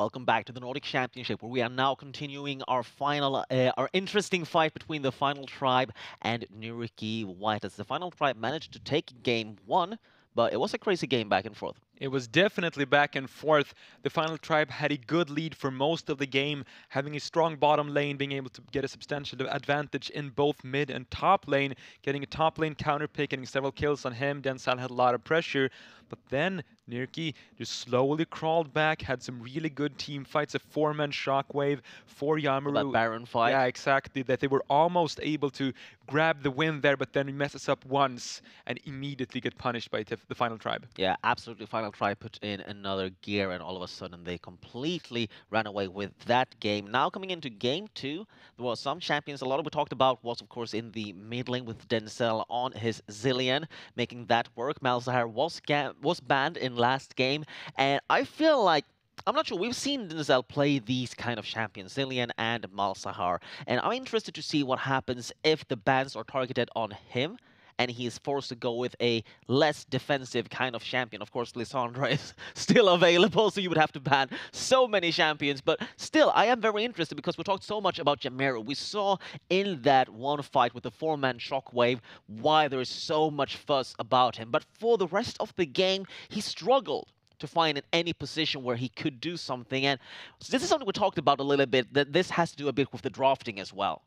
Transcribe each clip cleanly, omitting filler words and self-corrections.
welcome back to the Nordic Championship, where we are now continuing our our interesting fight between the Final Tribe and NYYRIKKI White, as the Final Tribe managed to take game one, but it was a crazy game back and forth. It was definitely back and forth. The Final Tribe had a good lead for most of the game, having a strong bottom lane, being able to get a substantial advantage in both mid and top lane, getting a top lane counter pick, getting several kills on him. Denzel had a lot of pressure, but then NYRIKKI just slowly crawled back, had some really good team fights, a 4-man shockwave for Yamaru. That Baron fight. Yeah, exactly. That they were almost able to grab the win there, but then he messes up once and immediately get punished by the Final Tribe. Yeah, absolutely. Final Tribe put in another gear, and all of a sudden they completely ran away with that game. Now coming into game two, there were some champions. A lot of what we talked about was, of course, in the mid lane with Denzel on his Zillion, making that work. Malzahar was banned in last game, and I feel like I'm not sure. We've seen Denzel play these kind of champions, Zillion and Malzahar, and I'm interested to see what happens if the bans are targeted on him and he is forced to go with a less defensive kind of champion. Of course, Lissandra is still available, so you would have to ban so many champions. But still, I am very interested because we talked so much about Jamero. We saw in that one fight with the 4-man shockwave why there is so much fuss about him. But for the rest of the game, he struggled to find in any position where he could do something. And so this is something we talked about a little bit, that this has to do a bit with the drafting as well.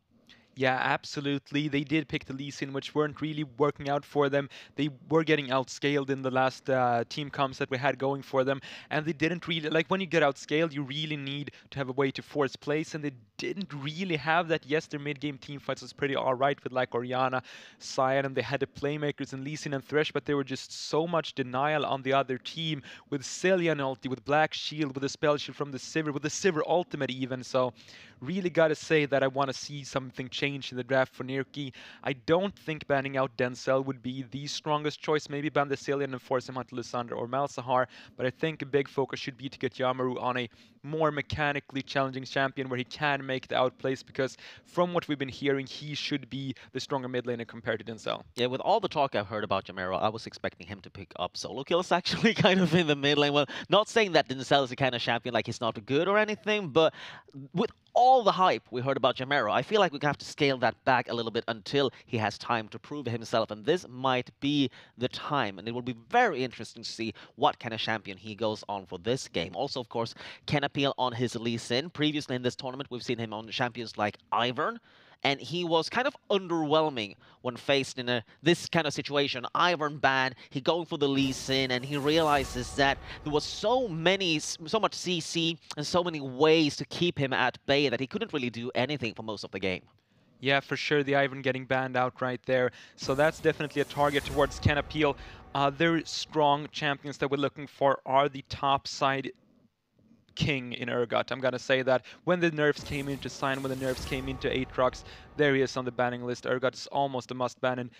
Yeah, absolutely. They did pick the Lee Sin, which weren't really working out for them. They were getting outscaled in the last team comps that we had going for them. And they didn't really, like when you get outscaled, you really need to have a way to force place. And they didn't really have that. Yes, their mid-game team fights was pretty alright with like Orianna, Cyan, and they had the playmakers in Lee Sin and Thresh, but there were just so much denial on the other team with Cillian ulti, with Black Shield, with the spell shield from the Sivir, with the Sivir ultimate even. So really gotta say that I want to see something change in the draft for NYRIKKI. I don't think banning out Denzel would be the strongest choice. Maybe ban the Cillian and force him onto Lissandra or Malzahar, but I think a big focus should be to get Yamaru on a more mechanically challenging champion where he can make the outplays, because from what we've been hearing, he should be the stronger mid laner compared to Denzel. Yeah, with all the talk I've heard about Jamero, I was expecting him to pick up solo kills actually kind of in the mid lane. Well, not saying that Denzel is the kind of champion like he's not good or anything, but with all the hype we heard about Jamero, I feel like we have to scale that back a little bit until he has time to prove himself, and this might be the time, and it will be very interesting to see what kind of champion he goes on for this game. Also, of course, can appeal on his Lee Sin. Previously in this tournament, we've seen him on champions like Ivern, and he was kind of underwhelming when faced in this kind of situation. Ivern ban, he going for the Lee Sin, and he realizes that there was so much CC and so many ways to keep him at bay that he couldn't really do anything for most of the game. Yeah, for sure, the Ivern getting banned out right there. So that's definitely a target towards Ken Appeal. Other strong champions that we're looking for are the top side king in Urgot. I'm gonna say that when the nerfs came into Sign, when the nerfs came into Aatrox, there he is on the banning list. Urgot is almost a must ban, and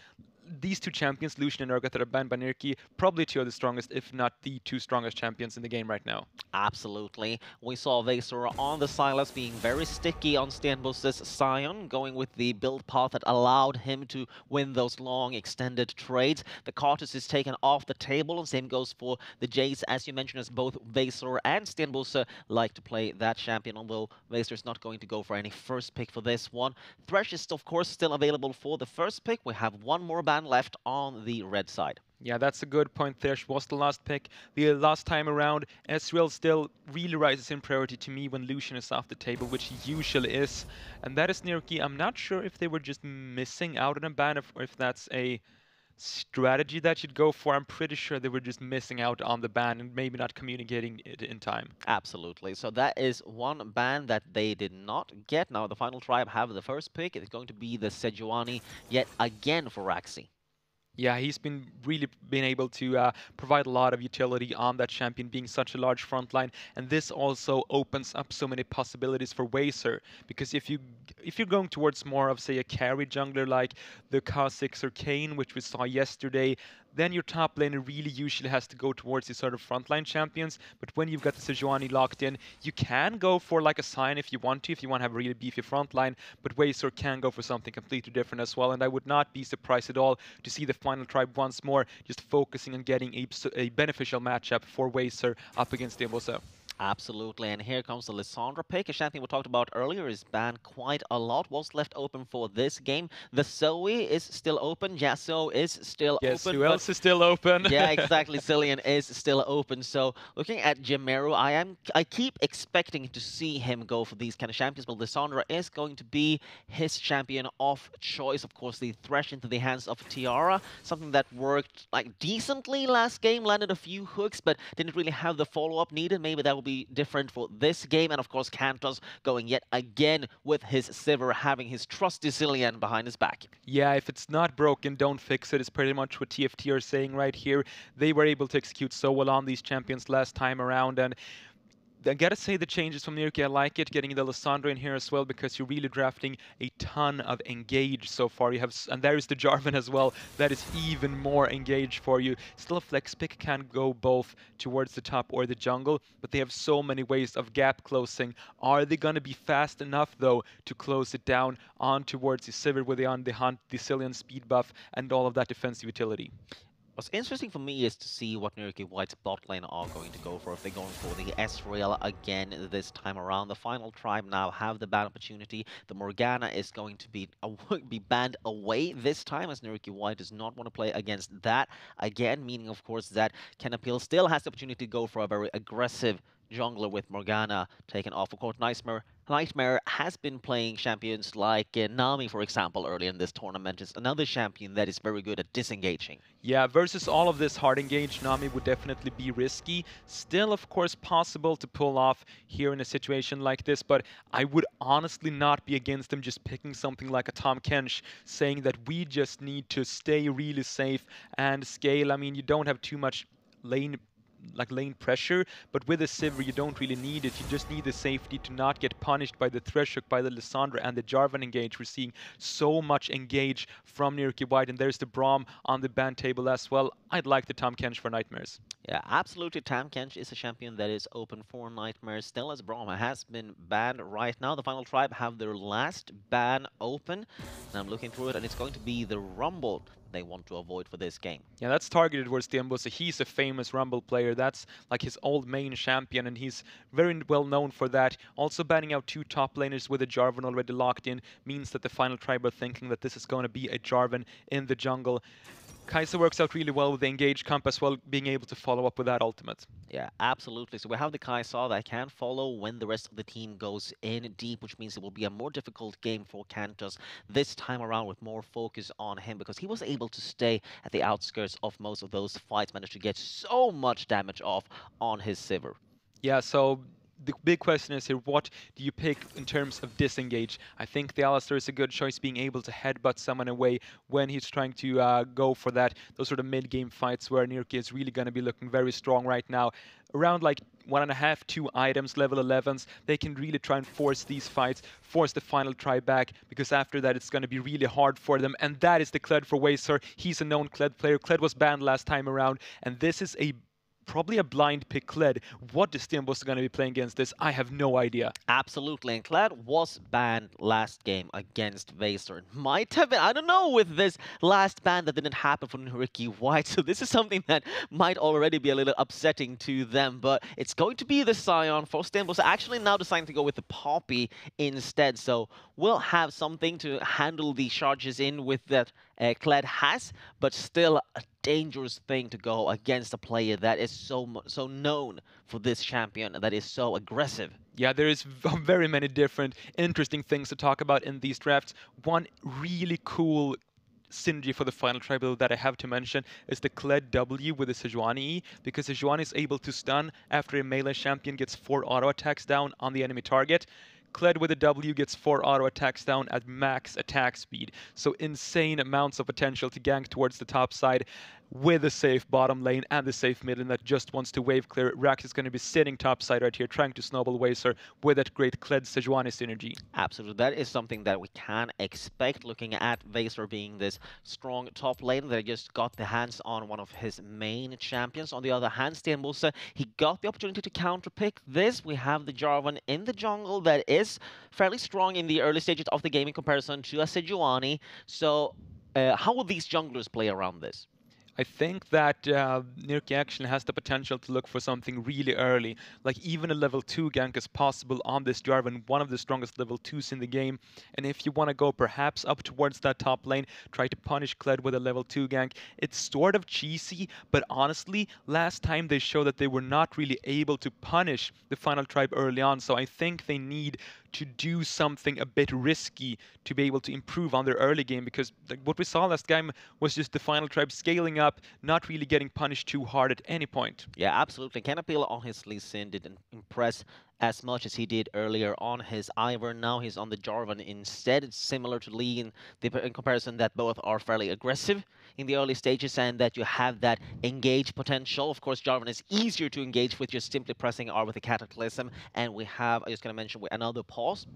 these two champions, Lucian and Urgot, that are banned by NYRIKKI, probably two of the strongest, if not the two strongest champions in the game right now. Absolutely. We saw Vaesor on the Sylas being very sticky on Stenboss's Sion, going with the build path that allowed him to win those long extended trades. The Cartus is taken off the table, and same goes for the Jace, as you mentioned, as both Vaesor and Stenboss like to play that champion, although Vaesor is not going to go for any first pick for this one. Thresh is, of course, still available for the first pick. We have one more ban left on the red side. Yeah, that's a good point. Thresh was the last pick. The last time around, Ezreal still really rises in priority to me when Lucian is off the table, which he usually is. And that is NYRIKKI. I'm not sure if they were just missing out on a ban, or if that's a strategy that you'd go for. I'm pretty sure they were just missing out on the ban and maybe not communicating it in time. Absolutely. So that is one ban that they did not get. Now the Final Tribe have the first pick. It's going to be the Sejuani yet again for Raxi. Yeah, he's been really been able to provide a lot of utility on that champion, being such a large frontline, and this also opens up so many possibilities for Vaesor, because if you're going towards more of, say, a carry jungler like the Kha'Zix or Kayn, which we saw yesterday, then your top laner really usually has to go towards these sort of frontline champions. But when you've got the Sejuani locked in, you can go for like a Sign if you want to have a really beefy frontline, but Vaesor can go for something completely different as well, and I would not be surprised at all to see the Final Tribe once more just focusing on getting a beneficial matchup for Vaesor up against Stenboss. Absolutely, and here comes the Lissandra pick. A champion we talked about earlier is banned quite a lot. What's left open for this game? The SWE is still open. Yasuo is still Yes, open, who but else is still open? yeah, exactly. Cillian is still open. So looking at Jameru, I keep expecting to see him go for these kind of champions, but Lissandra is going to be his champion of choice. Of course, the thresh into the hands of Tiara, something that worked like decently last game, landed a few hooks, but didn't really have the follow-up needed. Maybe that will be different for this game. And of course, Kantos going yet again with his Sivir, having his trusty Cillian behind his back. Yeah, if it's not broken, don't fix it, is pretty much what TFT are saying right here. They were able to execute so well on these champions last time around, and I gotta say the changes from NYRIKKI, I like it. Getting the Lissandra in here as well because you're really drafting a ton of engage so far. You have, and there's the Jarvan as well. That is even more engage for you. Still, a flex pick can go both towards the top or the jungle, but they have so many ways of gap closing. Are they gonna be fast enough though to close it down on towards the Sivir with the on the hunt, the Cillian speed buff, and all of that defensive utility? What's interesting for me is to see what NYRIKKI White's bot lane are going to go for. If they're going for the S-Rail again this time around. The final tribe now have the ban opportunity. The Morgana is going to be be banned away this time, as NYRIKKI White does not want to play against that again, meaning of course that Kenapil still has the opportunity to go for a very aggressive jungler with Morgana taken off. Of course, Nightmare has been playing champions like Nami, for example, early in this tournament. Is another champion that is very good at disengaging. Yeah, versus all of this hard engage, Nami would definitely be risky. Still, of course, possible to pull off here in a situation like this, but I would honestly not be against them just picking something like a Tom Kench, saying that we just need to stay really safe and scale. I mean, you don't have too much lane lane pressure, but with a Sivir you don't really need it. You just need the safety to not get punished by the Thresh Hook, by the Lissandra and the Jarvan engage. We're seeing so much engage from NYRIKKI White, and there's the Braum on the ban table as well. I'd like the Tom Kench for Nightmares. Yeah, absolutely. Tam Kench is a champion that is open for Nightmares. Still, as Brahma has been banned right now. The final tribe have their last ban open. And I'm looking through it, and it's going to be the Rumble they want to avoid for this game. Yeah, that's targeted towards Tiembusa. He's a famous Rumble player. That's like his old main champion, and he's very well known for that. Also, banning out two top laners with a Jarvan already locked in means that the final tribe are thinking that this is going to be a Jarvan in the jungle. Kai'Sa works out really well with the engage comp as well, being able to follow up with that ultimate. Yeah, absolutely. So we have the Kai'Sa that can follow when the rest of the team goes in deep, which means it will be a more difficult game for Kantos this time around with more focus on him because he was able to stay at the outskirts of most of those fights, managed to get so much damage off on his Sivir. Yeah, so the big question is here, what do you pick in terms of disengage? I think the Alistar is a good choice, being able to headbutt someone away when he's trying to go for that. Those sort of mid-game fights where NYRIKKI is really going to be looking very strong right now. Around like 1.5, 2 items, level 11s, they can really try and force these fights, force the final try back, because after that it's going to be really hard for them. And that is the Kled for Wazer. He's a known Kled player. Kled was banned last time around, and this is probably a blind pick Kled. What is Tiembusa going to be playing against this? I have no idea. Absolutely, and Kled was banned last game against Vaser. Might have been, I don't know, with this last ban that didn't happen for NYRIKKI White, so this is something that might already be a little upsetting to them, but it's going to be the Scion for Tiembusa, actually now deciding to go with the Poppy instead, so we'll have something to handle the charges in with that Kled has, but still a dangerous thing to go against a player that is so known for this champion and that is so aggressive. Yeah, there is very many different interesting things to talk about in these drafts. One really cool synergy for the final tribal that I have to mention is the Kled W with the Sejuani E, because Sejuani is able to stun after a melee champion gets 4 auto attacks down on the enemy target. Kled with a W gets 4 auto attacks down at max attack speed. So insane amounts of potential to gank towards the top side with a safe bottom lane and the safe mid lane that just wants to wave clear. Rax is going to be sitting top side right here, trying to snowball Wazer with that great Kled Sejuani synergy. Absolutely, that is something that we can expect looking at Vaser being this strong top lane that just got the hands on one of his main champions. On the other hand, Stienbusa, he got the opportunity to counterpick this. We have the Jarvan in the jungle that is fairly strong in the early stages of the game in comparison to a Sejuani. So how will these junglers play around this? I think that NYRIKKI actually has the potential to look for something really early, like even a level 2 gank is possible on this Jarvan, one of the strongest level 2s in the game. And if you want to go perhaps up towards that top lane, try to punish Kled with a level 2 gank, it's sort of cheesy, but honestly, last time they showed that they were not really able to punish the final tribe early on, so I think they need to do something a bit risky to be able to improve on their early game, because like, what we saw last game was just the final tribe scaling up, not really getting punished too hard at any point. Yeah, absolutely. Canapil on his Lee Sin didn't impress as much as he did earlier on his Ivern. Now he's on the Jarvan instead. It's similar to Lee in comparison that both are fairly aggressive in the early stages and that you have that engage potential. Of course, Jarvan is easier to engage with just simply pressing R with a Cataclysm. And we have, I was going to mention, another pause.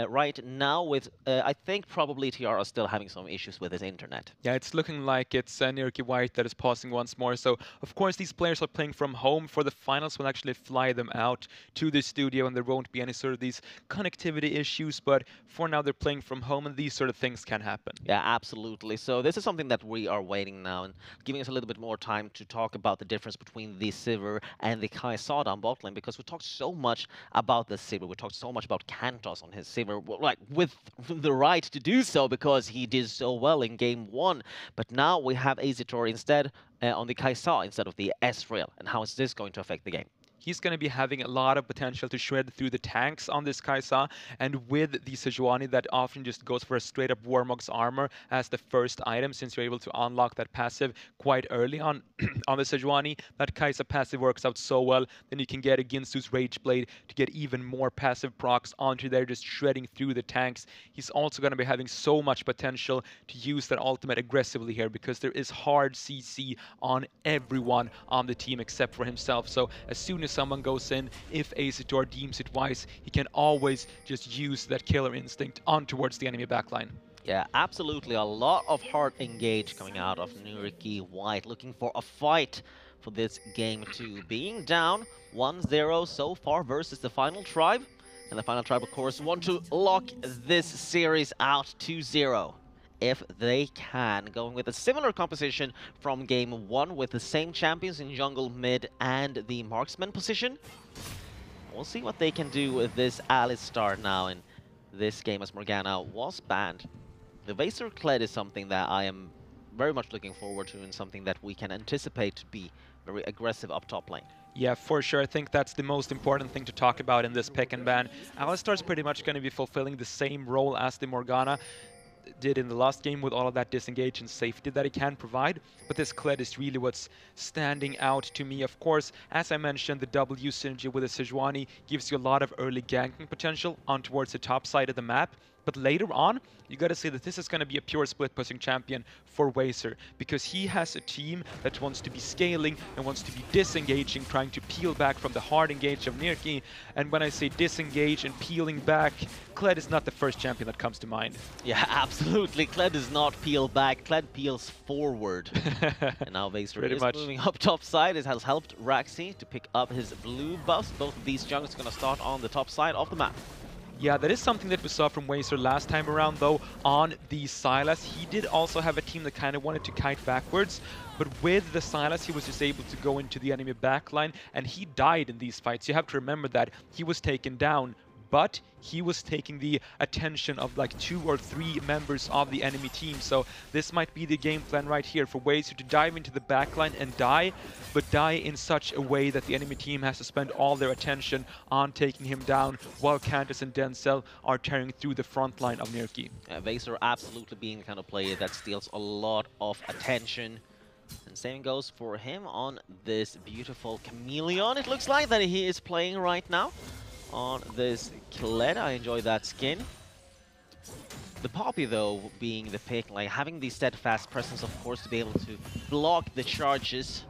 Right now, with I think probably TR are still having some issues with his internet. Yeah, it's looking like it's NYRIKKI White that is pausing once more. So, of course, these players are playing from home. For the finals, we'll actually fly them out to the studio, and there won't be any sort of these connectivity issues. But for now, they're playing from home, and these sort of things can happen. Yeah, absolutely. So this is something that we are waiting now and giving us a little bit more time to talk about the difference between the Sivir and the Kai'Sa on bot lane, because we talked so much about the Sivir. We talked so much about Kantos on his Sivir, well, like with the right to do so because he did so well in game 1. But now we have Azitor instead on the Kai'Sa instead of the Ezreal. And how is this going to affect the game? He's going to be having a lot of potential to shred through the tanks on this Kai'Sa, and with the Sejuani that often just goes for a straight up Warmog's armor as the first item, since you're able to unlock that passive quite early on on the Sejuani. That Kai'Sa passive works out so well. Then you can get a Ginsu's Rage Blade to get even more passive procs onto there, just shredding through the tanks. He's also going to be having so much potential to use that ultimate aggressively here, because there is hard CC on everyone on the team except for himself. So as soon as someone goes in, if Azitor deems it wise, he can always just use that killer instinct on towards the enemy backline. Yeah, absolutely. A lot of hard engage coming out of NYRIKKI White, looking for a fight for this game 2. Being down 1-0 so far versus the final tribe. And the final tribe, of course, want to lock this series out 2-0. If they can, going with a similar composition from game 1 with the same champions in jungle, mid, and the marksman position. We'll see what they can do with this Alistar now in this game, as Morgana was banned. The Vaser Kled is something that I am very much looking forward to, and something that we can anticipate to be very aggressive up top lane. Yeah, for sure. I think that's the most important thing to talk about in this pick and ban. Alistar's pretty much going to be fulfilling the same role as the Morgana did in the last game, with all of that disengage and safety that it can provide. But this Kled is really what's standing out to me. Of course, as I mentioned, the W synergy with the Sejuani gives you a lot of early ganking potential on towards the top side of the map. But later on, you gotta say that this is gonna be a pure split pushing champion for Wazer, because he has a team that wants to be scaling and wants to be disengaging, trying to peel back from the hard engage of NYRIKKI. And when I say disengage and peeling back, Kled is not the first champion that comes to mind. Yeah, absolutely. Kled does not peel back. Kled peels forward. And now Vaser is moving up top side. It has helped Raxi to pick up his blue buffs. Both of these junglers are going to start on the top side of the map. Yeah, that is something that we saw from Wazer last time around, though, on the Sylas. He did also have a team that kind of wanted to kite backwards, but with the Sylas, he was just able to go into the enemy backline, and he died in these fights. You have to remember that he was taken down, but he was taking the attention of like 2 or 3 members of the enemy team. So this might be the game plan right here for Wazer to dive into the backline and die, but die in such a way that the enemy team has to spend all their attention on taking him down, while Cantus and Denzel are tearing through the front line of NYRIKKI. Vaser absolutely being the kind of player that steals a lot of attention. And same goes for him on this beautiful Chameleon. It looks like that he is playing right now on this Kled. I enjoy that skin. The Poppy, though, being the pick, like having the steadfast presence, of course, to be able to block the charges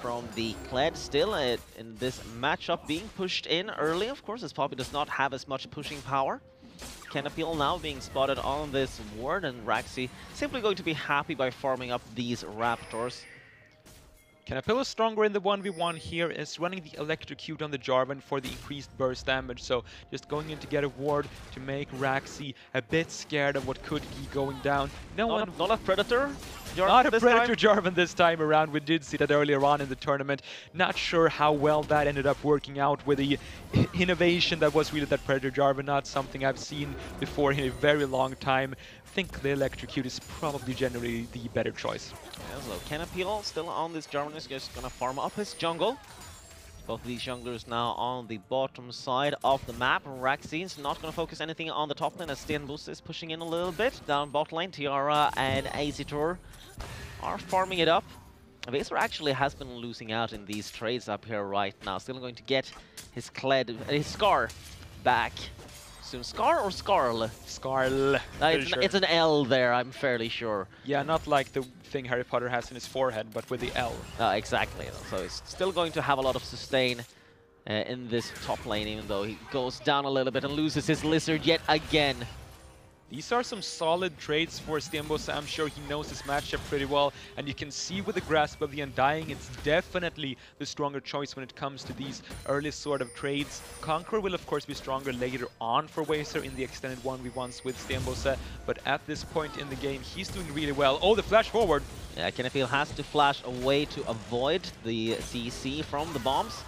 from the Kled. Still in this matchup being pushed in early, of course, as Poppy does not have as much pushing power. Canapil now being spotted on this ward, and Raxi simply going to be happy by farming up these Raptors. Canapil is stronger in the 1v1 here, is running the Electrocute on the Jarvan for the increased burst damage, so just going in to get a ward to make Raxi a bit scared of what could be going down. Not a Predator Jarvan Not a this Predator time. Jarvan this time around. We did see that earlier on in the tournament. Not sure how well that ended up working out with the innovation that was really that Predator Jarvan. Not something I've seen before in a very long time. I think the Electrocute is probably generally the better choice. Yeah, so Canapeel still on this Jarvan is just gonna farm up his jungle. Both of these junglers now on the bottom side of the map. Raxine's not going to focus anything on the top lane as Stenbus is pushing in a little bit. Down bot lane, Tiara and Azitor are farming it up. Vaser actually has been losing out in these trades up here right now. Still going to get his Scar back soon. Scar or Scarl? Scarl. It's an L there, I'm fairly sure. Yeah, not like the thing Harry Potter has in his forehead, but with the L. Exactly. So he's still going to have a lot of sustain in this top lane, even though he goes down a little bit and loses his Lizard yet again. These are some solid trades for Stenbos. I'm sure he knows his matchup pretty well, and you can see with the Grasp of the Undying, it's definitely the stronger choice when it comes to these early sort of trades. Conqueror will of course be stronger later on for Wazer in the extended 1v1s with Stenbos, but at this point in the game, he's doing really well. Oh, the flash forward! Yeah, Kennefield has to flash away to avoid the CC from the bombs.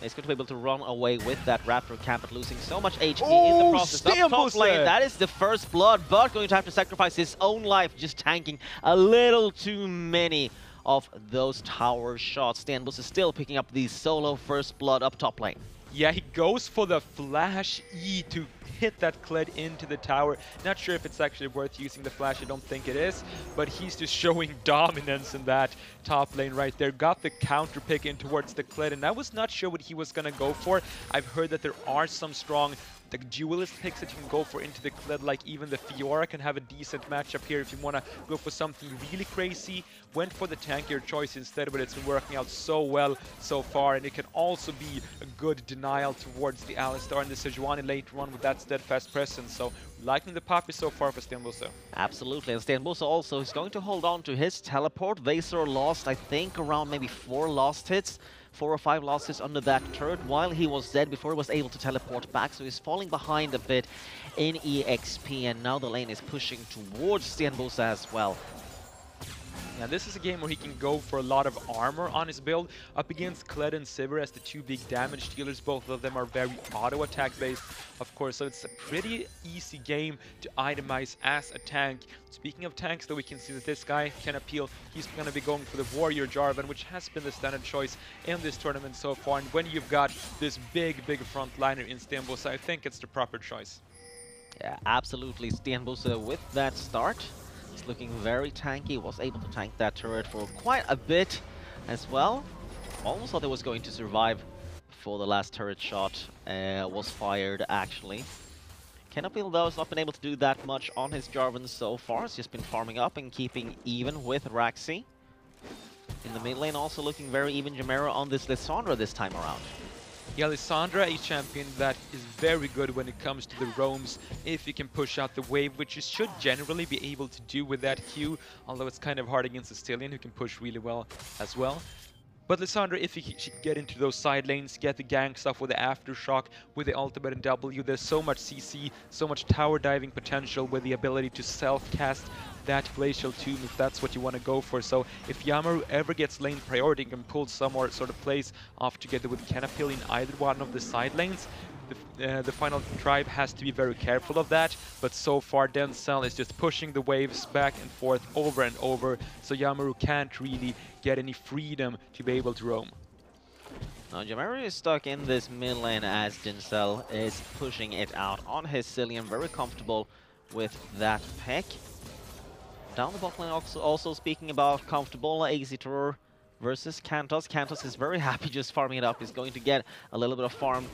He's going to be able to run away with that Raptor camp, but losing so much HP in the process. Up top lane, that is the first blood, but going to have to sacrifice his own life, just tanking a little too many of those tower shots. Stanbus is still picking up the solo first blood up top lane. Yeah, he goes for the flash E to hit that Kled into the tower. Not sure if it's actually worth using the flash, I don't think it is, but he's just showing dominance in that top lane right there. Got the counter pick in towards the Kled, and I was not sure what he was gonna go for. I've heard that there are some strong duelist picks that you can go for into the Kled, like even the Fiora can have a decent matchup here if you want to go for something really crazy. Went for the tankier choice instead, but it's been working out so well so far, and it can also be a good denial towards the Alistar and the Sejuani later on with that steadfast presence. So liking the Poppy so far for Stenbosa. Absolutely, and Stenbosa also is going to hold on to his teleport. Vaser lost, I think, around maybe 4 lost hits. 4 or 5 losses under that turret while he was dead before he was able to teleport back, so he's falling behind a bit in EXP, and now the lane is pushing towards Stenbosa as well. Now this is a game where he can go for a lot of armor on his build up against Kled and Sivir as the 2 big damage dealers. Both of them are very auto attack based, of course, so it's a pretty easy game to itemize as a tank. Speaking of tanks, though, we can see that this guy can appeal. He's going to be going for the Warrior Jarvan, which has been the standard choice in this tournament so far. And when you've got this big frontliner in Stenbosa, I think it's the proper choice. Yeah, absolutely. Stenbosa with that start. It's looking very tanky, was able to tank that turret for quite a bit as well. Almost thought it was going to survive before the last turret shot was fired, actually. Kenapil, though, has not been able to do that much on his Jarvan so far. He's just been farming up and keeping even with Raxi. In the mid lane, also looking very even Jamera on this Lissandra this time around. Yeah, Lissandra, a champion that is very good when it comes to the roams, if you can push out the wave, which you should generally be able to do with that Q, although it's kind of hard against Astillion, who can push really well as well. But Lissandra, if he should get into those side lanes, get the ganks off with the Aftershock, with the ultimate and W, there's so much CC, so much tower diving potential with the ability to self-cast that Glacial Tomb if that's what you want to go for. So if Yamaru ever gets lane priority and can pull some more sort of plays off together with Kenapil in either one of the side lanes, the final tribe has to be very careful of that, but so far Denzel is just pushing the waves back and forth over and over, so Yamaru can't really get any freedom to be able to roam. Now Jamaru is stuck in this mid lane as Denzel is pushing it out on his Cillian, very comfortable with that pick. Down the bot lane also speaking about comfortable, Azitor versus Kantos. Kantos is very happy just farming it up. He's going to get a little bit of farm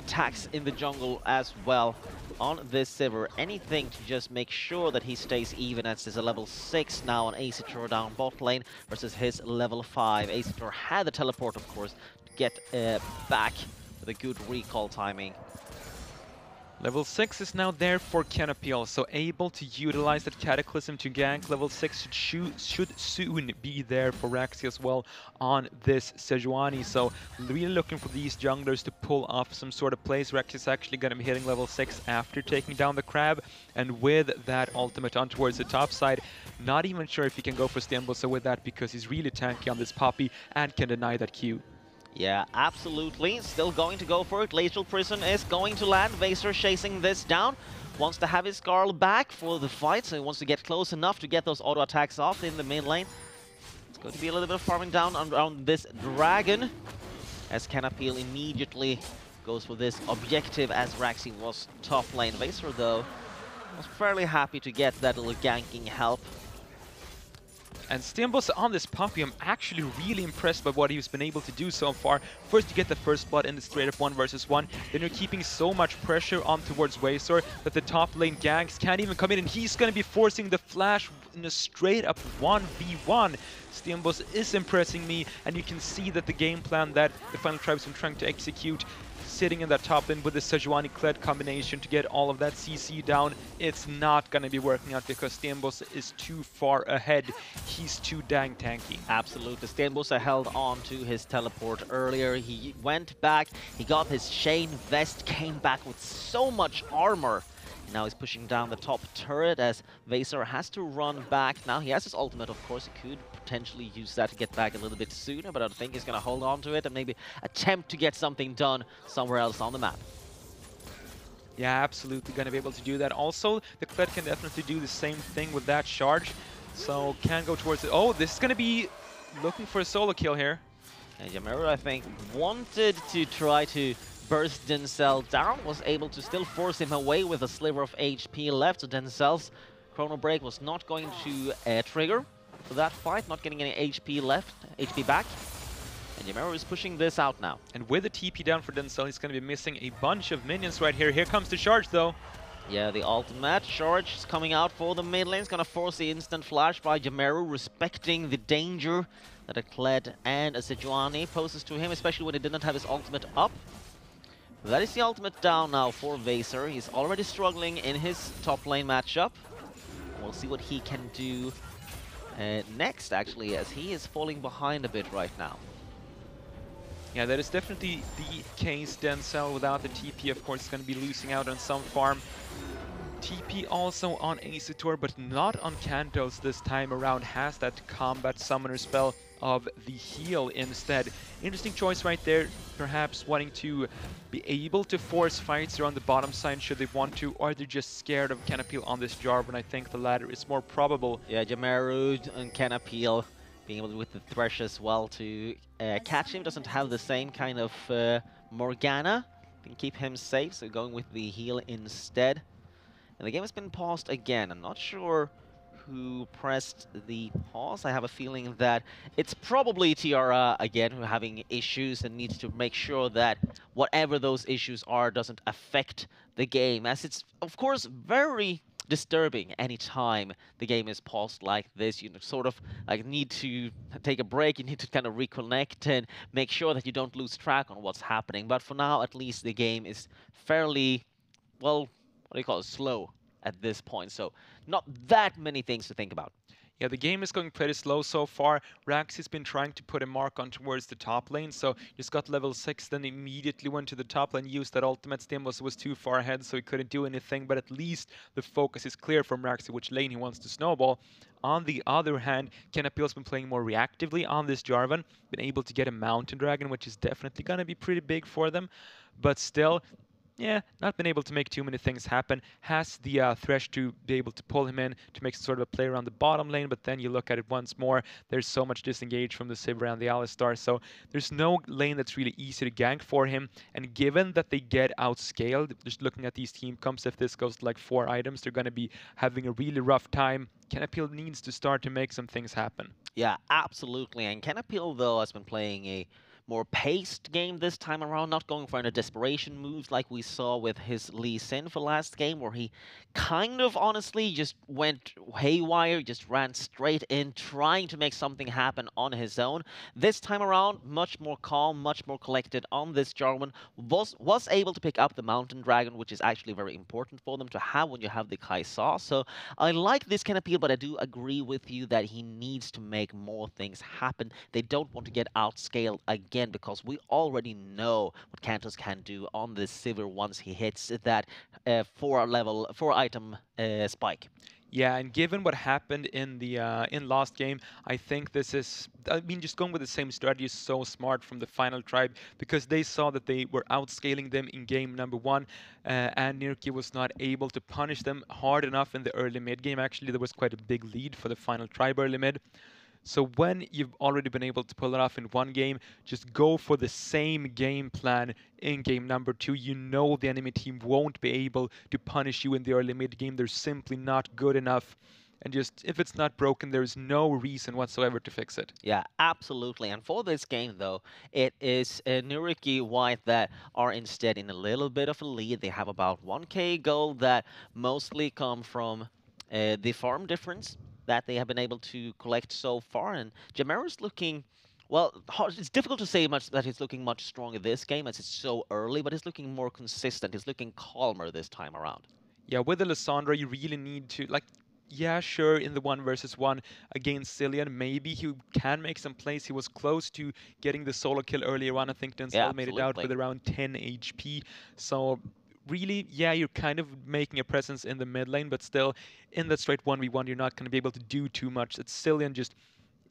tax in the jungle as well on this Sivir. Anything to just make sure that he stays even, as there's a level 6 now on Azitor down bot lane versus his level 5. Azitor had the teleport, of course, to get back with a good recall timing. Level 6 is now there for Canopy, so able to utilize that Cataclysm to gank. Level 6 should soon be there for Raxi as well on this Sejuani, so really looking for these junglers to pull off some sort of plays. Raxi is actually going to be hitting level 6 after taking down the Crab, and with that ultimate on towards the top side, not even sure if he can go for Stembosa with that because he's really tanky on this Poppy and can deny that Q. Yeah, absolutely. Still going to go for it. Glacial Prison is going to land. Vaser chasing this down. Wants to have his Skarl back for the fight, so he wants to get close enough to get those auto attacks off in the mid lane. It's going to be a little bit of farming down around this dragon, as Canapil immediately goes for this objective as Raxi was top lane. Vaser, though, was fairly happy to get that little ganking help. And Stimbos on this Poppy, I'm actually really impressed by what he's been able to do so far. First, you get the first blood in the straight up 1 versus 1. Then you're keeping so much pressure on towards Waysor that the top lane ganks can't even come in, and he's going to be forcing the flash in a straight up 1v1. Stimbos is impressing me, and you can see that the game plan that the Final Tribe's been trying to execute, sitting in that top lane with the Sejuani Kled combination to get all of that CC down, it's not going to be working out because Stenbosa is too far ahead. He's too dang tanky. Absolutely. Stenbosa held on to his teleport earlier. He went back, he got his chain vest, came back with so much armor. Now he's pushing down the top turret as Vaser has to run back. Now he has his ultimate, of course. He could potentially use that to get back a little bit sooner, but I think he's going to hold on to it and maybe attempt to get something done somewhere else on the map. Yeah, absolutely going to be able to do that. Also, the Kled can definitely do the same thing with that charge. So can go towards it. Oh, this is going to be looking for a solo kill here. And Yamaru, I think, wanted to try to burst Denzel down, was able to still force him away with a sliver of HP left. So Denzel's Chrono Break was not going to trigger for that fight, not getting any HP left, HP back. And Yamaru is pushing this out now. And with the TP down for Denzel, he's going to be missing a bunch of minions right here. Here comes the charge, though. Yeah, the ultimate charge is coming out for the mid lane. It's going to force the instant flash by Yamaru, respecting the danger that a Kled and a Sejuani poses to him, especially when he didn't have his ultimate up. That is the ultimate down now for Vaser. He's already struggling in his top lane matchup. We'll see what he can do next, actually, as he is falling behind a bit right now. Yeah, that is definitely the case. Denzel, without the TP, of course, is going to be losing out on some farm. TP also on Asator, but not on Kantos this time around. Has that combat summoner spell of the heal instead. Interesting choice right there. Perhaps wanting to be able to force fights around the bottom side should they want to, or they're just scared of Canapil on this Jarvan. I think the latter is more probable. Yeah, Yamaru and Canapil being able to, with the Thresh as well, to catch him. Doesn't have the same kind of Morgana. Can keep him safe, so going with the heal instead. And the game has been paused again. I'm not sure who pressed the pause. I have a feeling that it's probably Tiara again who are having issues and needs to make sure that whatever those issues are doesn't affect the game, as it's of course very disturbing anytime the game is paused like this. You sort of like need to take a break, you need to kind of reconnect and make sure that you don't lose track on what's happening. But for now, at least the game is fairly, well, what do you call it, slow at this point, so not that many things to think about. Yeah, the game is going pretty slow so far. Rax has been trying to put a mark on towards the top lane, so just got level 6, then immediately went to the top lane, used that ultimate. Stimbos was too far ahead, so he couldn't do anything, but at least the focus is clear from Rax which lane he wants to snowball. On the other hand, Canapil's been playing more reactively on this Jarvan, been able to get a Mountain Dragon, which is definitely going to be pretty big for them, but still, yeah, not been able to make too many things happen. Has the Thresh to be able to pull him in to make sort of a play around the bottom lane, but then you look at it once more, there's so much disengage from the Sivir and the Alistar, so there's no lane that's really easy to gank for him, and given that they get outscaled, just looking at these team comps, if this goes to like 4 items, they're going to be having a really rough time. Canapil needs to start to make some things happen. Yeah, absolutely. And Canapil, though, has been playing a more paced game this time around, not going for any desperation moves like we saw with his Lee Sin for last game, where he kind of honestly just went haywire, just ran straight in, trying to make something happen on his own. This time around, much more calm, much more collected on this Jarvan, was able to pick up the Mountain Dragon, which is actually very important for them to have when you have the Kai'Sa. So I like this kind of peel, but I do agree with you that he needs to make more things happen. They don't want to get outscaled again, because we already know what Kantos can do on this Sivir once he hits that 4 item spike. Yeah, and given what happened in the in last game, I think this is. I mean, just going with the same strategy is so smart from the final tribe, because they saw that they were outscaling them in game number one, and NYRIKKI was not able to punish them hard enough in the early mid game. Actually, there was quite a big lead for the final tribe early mid. So when you've already been able to pull it off in one game, just go for the same game plan in game number two. You know the enemy team won't be able to punish you in the early mid game. They're simply not good enough. And just, if it's not broken, there's no reason whatsoever to fix it. Yeah, absolutely. And for this game, though, it is NYRIKKI White that are instead in a little bit of a lead. They have about 1k gold that mostly come from the farm difference that they have been able to collect so far. And Jameru's looking, well, it's difficult to say much that he's looking much stronger this game as it's so early, but he's looking more consistent. He's looking calmer this time around. Yeah, with the Lissandra, you really need to, like, yeah, sure, in the 1 versus 1 against Cillian, maybe he can make some plays. He was close to getting the solo kill earlier on. I think Yeah, Denzel made it out absolutely. with around 10 HP. So really, yeah, you're kind of making a presence in the mid lane, but still, in that straight 1v1, you're not going to be able to do too much. It's Cillian just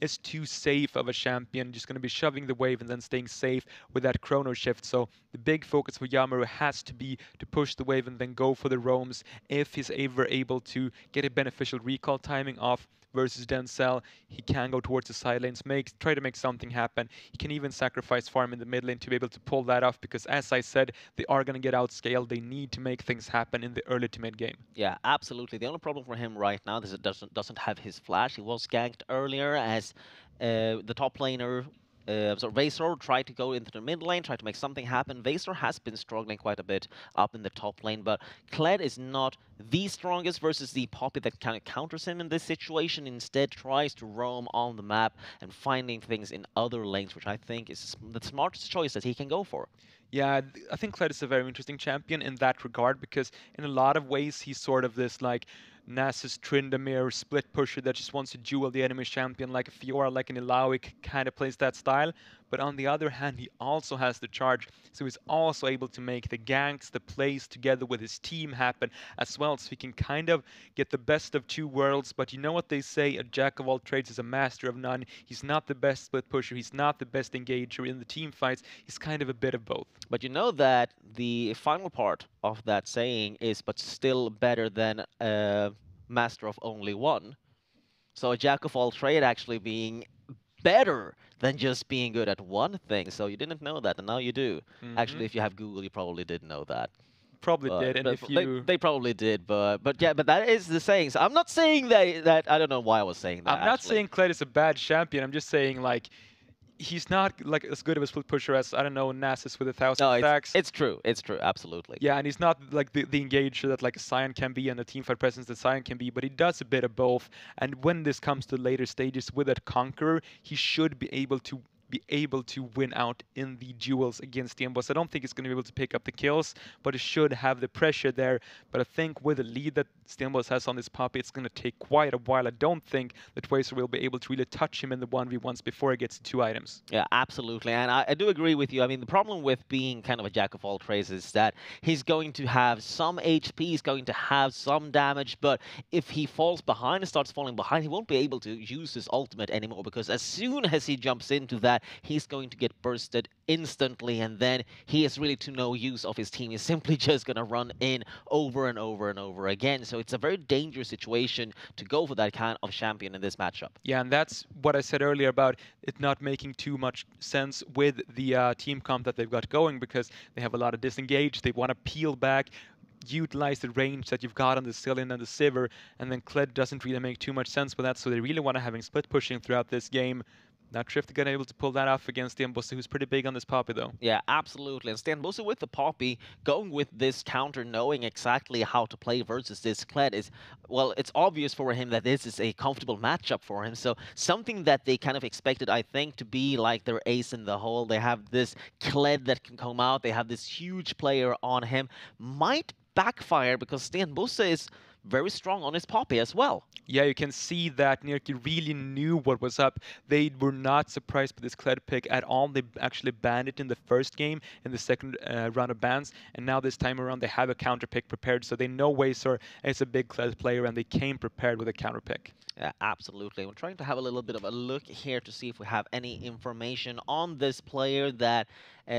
is too safe of a champion, just going to be shoving the wave and then staying safe with that chrono shift. So the big focus for Yamaru has to be to push the wave and then go for the roams if he's ever able to get a beneficial recall timing off versus Denzel. He can go towards the side lanes, try to make something happen. He can even sacrifice farm in the mid lane to be able to pull that off, because as I said, they are going to get outscaled. They need to make things happen in the early to mid game. Yeah, absolutely. The only problem for him right now is it doesn't have his flash. He was ganked earlier as the top laner, so Vaesor tried to go into the mid lane, tried to make something happen. Vaesor has been struggling quite a bit up in the top lane, but Kled is not the strongest versus the Poppy that kind of counters him in this situation. Instead, tries to roam on the map and finding things in other lanes, which I think is the smartest choice that he can go for. Yeah, I think Kled is a very interesting champion in that regard, because in a lot of ways he's sort of this like Nasus Tryndamere split pusher that just wants to duel the enemy champion like a Fiora, like an Illaoi, kind of plays that style. But on the other hand, he also has the charge, so he's also able to make the ganks, the plays together with his team happen as well, so he can kind of get the best of two worlds. But you know what they say, a jack of all trades is a master of none. He's not the best split pusher, he's not the best engager in the team fights, he's kind of a bit of both. But you know that the final part of that saying is, but still better than a master of only one. So a jack of all trade actually being better than just being good at one thing. So you didn't know that, and now you do. Hmm. Actually, if you have Google, you probably did know that. Probably did, and But if they, you... they probably did, but yeah, but that is the saying. So I'm not saying that I don't know why I was saying that I'm not actually. saying Kled is a bad champion, I'm just saying, like, he's not like as good of a split pusher as, I don't know, Nasus with 1,000 No, stacks. it's true. It's true. Absolutely. Yeah, and he's not like the engager that like a Sion can be and the teamfight presence that Sion can be, but he does a bit of both. And when this comes to later stages with that Conqueror, he should be able to win out in the duels against the Boss. I don't think he's going to be able to pick up the kills, but he should have the pressure there. But I think with the lead that Boss has on this puppy, it's going to take quite a while. I don't think that Tracer will be able to really touch him in the 1v1s before he gets to 2 items. Yeah, absolutely. And I do agree with you. I mean, the problem with being kind of a jack of all trades is that he's going to have some HP, he's going to have some damage, but if he falls behind and starts falling behind, he won't be able to use his ultimate anymore, because as soon as he jumps into that, he's going to get bursted instantly, and then he is really to no use of his team. He's simply just going to run in over and over and over again. So it's a very dangerous situation to go for that kind of champion in this matchup. Yeah, and that's what I said earlier about it not making too much sense with the team comp that they've got going, because they have a lot of disengage. They want to peel back, utilize the range that you've got on the Cillian and the Sivir, and then Kled doesn't really make too much sense with that, so they really want to having split pushing throughout this game. Not sure if they're gonna able to pull that off against the Mbusi, who's pretty big on this Poppy though. Yeah, absolutely. And Stan Busse with the Poppy, going with this counter, knowing exactly how to play versus this Kled is, well, it's obvious for him that this is a comfortable matchup for him. So something that they kind of expected, I think, to be like their ace in the hole. They have this Kled that can come out. They have this huge player on him. Might backfire because Stan Busse is very strong on his Poppy as well. Yeah, you can see that NYRIKKI really knew what was up. They were not surprised by this Kled pick at all. They actually banned it in the first game, in the second round of bans, and now this time around they have a counter pick prepared, so they know Waysor is a big Kled player, and they came prepared with a counter pick. Yeah, absolutely. We're trying to have a little bit of a look here to see if we have any information on this player that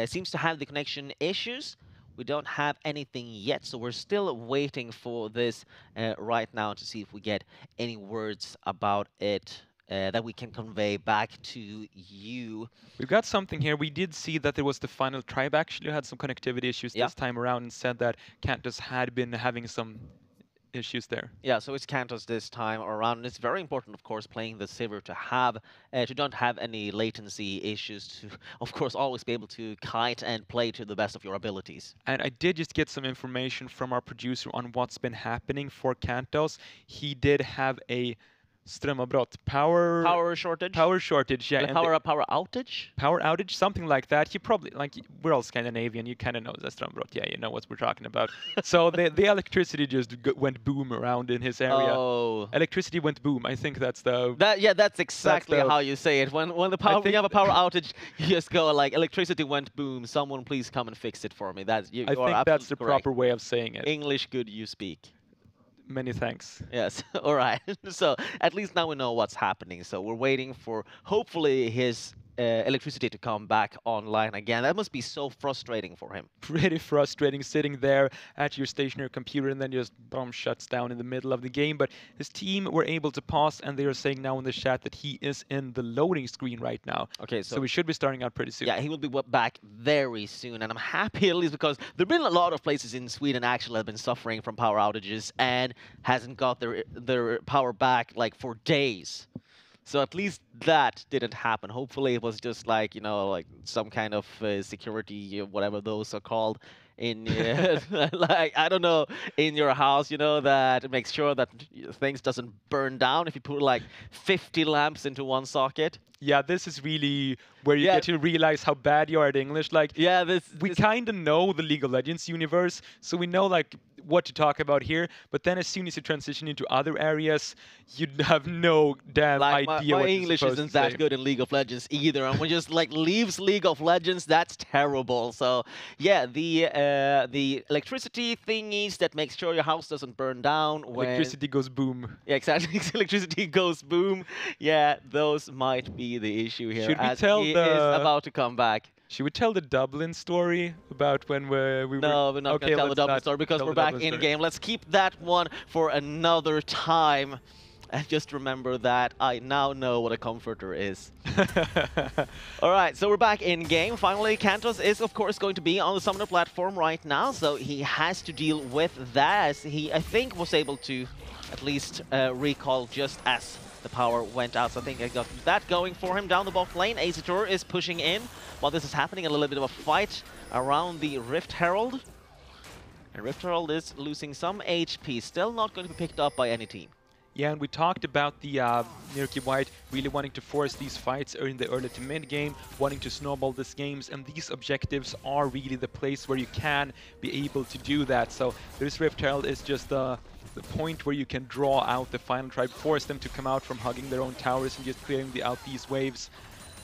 seems to have the connection issues. We don't have anything yet, so we're still waiting for this right now to see if we get any words about it that we can convey back to you. We've got something here. We did see that there was the final tribe actually had some connectivity issues Yeah. this time around, and said that Cantus had been having some issues there. Yeah, so it's Cantos this time around. And it's very important, of course, playing the Sivir to have to don't have any latency issues. To, of course, always be able to kite and play to the best of your abilities. And I did just get some information from our producer on what's been happening for Cantos. He did have a strömavbrott, Power shortage. power shortage, yeah, Like and power outage. power outage, something like that. You probably, like, we're all Scandinavian, you kind of know the strömavbrott, yeah, you know what we're talking about. So the electricity just went boom around in his area. Oh. Electricity went boom. I think that's the. That's exactly the- how you say it. When the power when think you have a power outage, you just go like electricity went boom. Someone please come and fix it for me. That's you. I you are think that's absolutely the correct. proper way of saying it. English good you speak. Many thanks. Yes. All right. So at least now we know what's happening. So we're waiting for hopefully his electricity to come back online again. That must be so frustrating for him. Pretty frustrating sitting there at your stationary computer and then just boom shuts down in the middle of the game. But his team were able to pause, and they are saying now in the chat that he is in the loading screen right now. Okay, So we should be starting out pretty soon. yeah, he will be back very soon, and I'm happy at least because there've been a lot of places in Sweden actually have been suffering from power outages and hasn't got their power back like for days. So at least that didn't happen. Hopefully it was just like, you know, like some kind of security, whatever those are called, in like, I don't know, in your house, you know, that makes sure that things doesn't burn down if you put like 50 lamps into one socket. Yeah, this is really where you Yeah. get to realize how bad you are at English. Like, Yeah, we kind of know the League of Legends universe, so we know like what to talk about here. But then as soon as you transition into other areas, you have no damn like idea my what English you're supposed isn't to say. that good in League of Legends either, and when just like leaves League of Legends, that's terrible. So yeah, the electricity thingies that makes sure your house doesn't burn down when Electricity goes boom. yeah, exactly. Electricity goes boom. Yeah, those might be the issue here. Should we as tell he the- is about to come back. Should we tell the Dublin story about when we were... No, we're not Okay, going to tell the let's Dublin not story because tell we're the back Dublin in story. game. Let's keep that one for another time. And just remember that I now know what a comforter is. All right, so we're back in game. Finally, Cantos is, of course, going to be on the summoner platform right now, so he has to deal with that, as he, I think, was able to at least recall just as the power went out. So I think I got that going for him. Down the bot lane, Azator is pushing in. While this is happening, a little bit of a fight around the Rift Herald. And Rift Herald is losing some HP, still not going to be picked up by any team. Yeah, and we talked about the NYRIKKI White really wanting to force these fights in the early to mid game, wanting to snowball these games, and these objectives are really the place where you can be able to do that. So this Rift Herald is just the point where you can draw out the final tribe, force them to come out from hugging their own towers and just clearing out these waves.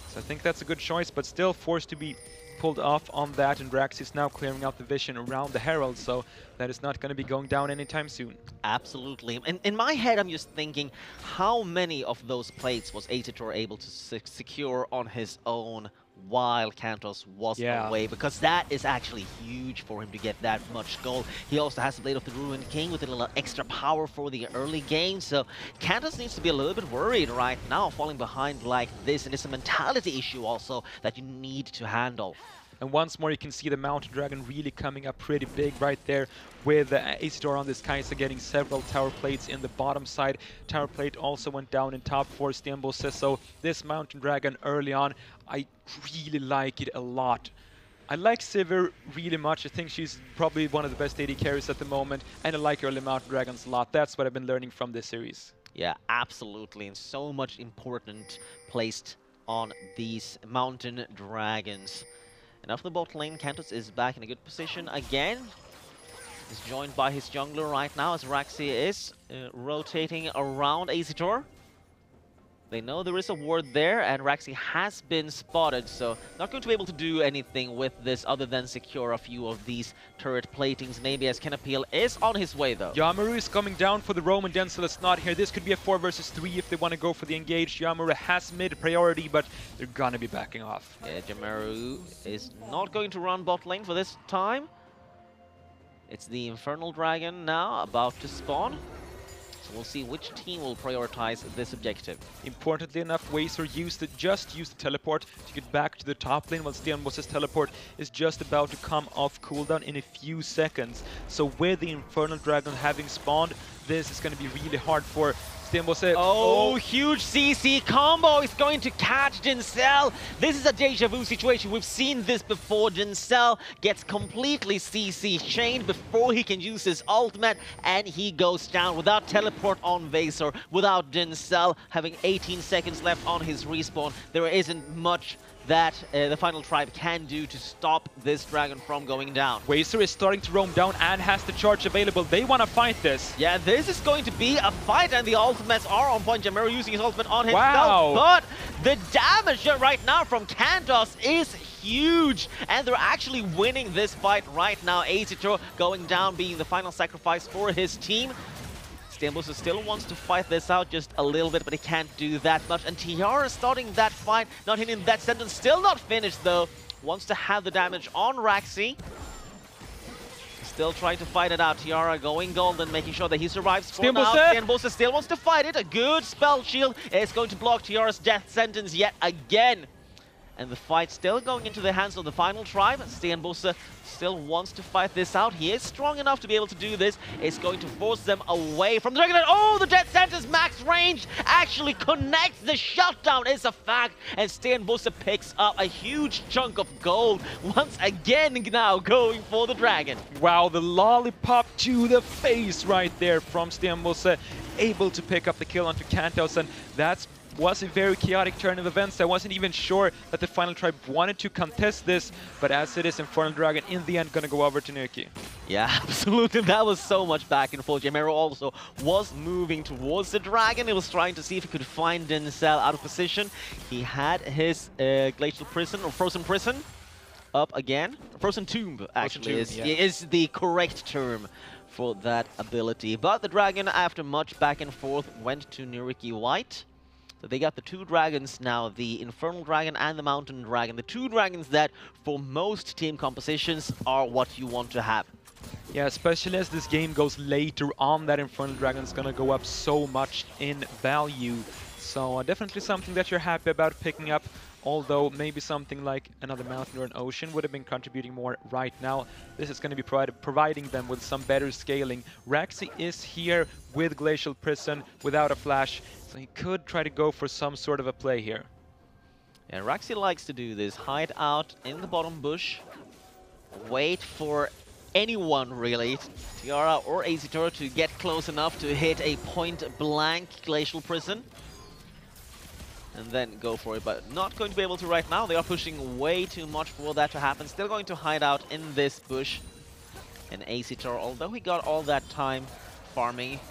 So I think that's a good choice, but still forced to be pulled off on that, and Rax is now clearing out the vision around the Herald, so that is not going to be going down anytime soon. Absolutely. And in my head, I'm just thinking, how many of those plates was Azator able to secure on his own while Cantos was away? Because that is actually huge for him to get that much gold. He also has the Blade of the Ruined King with a little extra power for the early game, so Cantos needs to be a little bit worried right now, falling behind like this, and it's a mentality issue also that you need to handle. And once more, you can see the Mountain Dragon really coming up pretty big right there with Acidor on this Kai'Sa getting several tower plates in the bottom side. Tower plate also went down in top for Stenbosse. So this Mountain Dragon early on, I really like it a lot. I like Sivir really much. I think she's probably one of the best AD carries at the moment, and I like early Mountain Dragons a lot. That's what I've been learning from this series. Yeah, absolutely, and so much important placed on these Mountain Dragons. And off the bot lane, Kantos is back in a good position again. He's joined by his jungler right now as Raxi is rotating around Acidor. They know there is a ward there, and Raxi has been spotted, so not going to be able to do anything with this other than secure a few of these turret platings, maybe, as Kenapil is on his way, though. Yamaru is coming down for the Roman Denzel. It's not here. This could be a 4 versus 3 if they want to go for the engage. Yamaru has mid priority, but they're gonna be backing off. Yeah, Yamaru is not going to run bot lane for this time. It's the Infernal Dragon now about to spawn. So we'll see which team will prioritize this objective. Importantly enough, Wazer just used the teleport to get back to the top lane, while Stenbosse's teleport is just about to come off cooldown in a few seconds. So with the Infernal Dragon having spawned, this is going to be really hard for Stenbosse. Oh, huge CC combo is going to catch Jinsel. This is a deja vu situation. We've seen this before. Jinsel gets completely CC chained before he can use his ultimate, and he goes down without teleport on Vaser, without Jinsel having 18 seconds left on his respawn. There isn't much that the final tribe can do to stop this dragon from going down. Wazer is starting to roam down and has the charge available. They want to fight this. Yeah, this is going to be a fight, and the ultimates are on point. Jamaru using his ultimate on himself, Wow. but the damage right now from Kantos is huge, and they're actually winning this fight right now. Acidor going down, being the final sacrifice for his team. Stenbosse still wants to fight this out just a little bit, but he can't do that much. And Tiara starting that fight, not hitting that sentence, still not finished though. Wants to have the damage on Raxi. Still trying to fight it out. Tiara going golden, making sure that he survives for now. Stenbosse still wants to fight it. A good spell shield is going to block Tiara's death sentence yet again. And the fight still going into the hands of the final tribe. Stenbosse still wants to fight this out. He is strong enough to be able to do this. It's going to force them away from the Dragon. Oh, the Death Sentence max range actually connects. The shutdown is a fact. And Stenbosse picks up a huge chunk of gold. Once again now going for the Dragon. Wow, the lollipop to the face right there from Stenbosse. Able to pick up the kill onto Kantos, and that was a very chaotic turn of events. I wasn't even sure that the final tribe wanted to contest this, but as it is, Infernal Dragon in the end gonna go over to NYRIKKI. Yeah, absolutely. That was so much back and forth. Jamero also was moving towards the Dragon. He was trying to see if he could find Denzel out of position. He had his Glacial Prison, or Frozen Prison, up again. Frozen Tomb, actually, is the correct term for that ability. But the Dragon, after much back and forth, went to NYRIKKI White. So they got the two dragons now, the Infernal Dragon and the Mountain Dragon. The two dragons that, for most team compositions, are what you want to have. Yeah, especially as this game goes later on, that Infernal Dragon is gonna go up so much in value. So definitely something that you're happy about picking up, although maybe something like another mountain or an ocean would have been contributing more right now. This is going to be providing them with some better scaling. Raxi is here with Glacial Prison without a flash, so he could try to go for some sort of a play here. And Raxi likes to do this, hide out in the bottom bush, wait for anyone really, Tiara or Acidor, to get close enough to hit a point-blank Glacial Prison. And then go for it, but not going to be able to right now. They are pushing way too much for that to happen. Still going to hide out in this bush. And Acidor, although he got all that time farming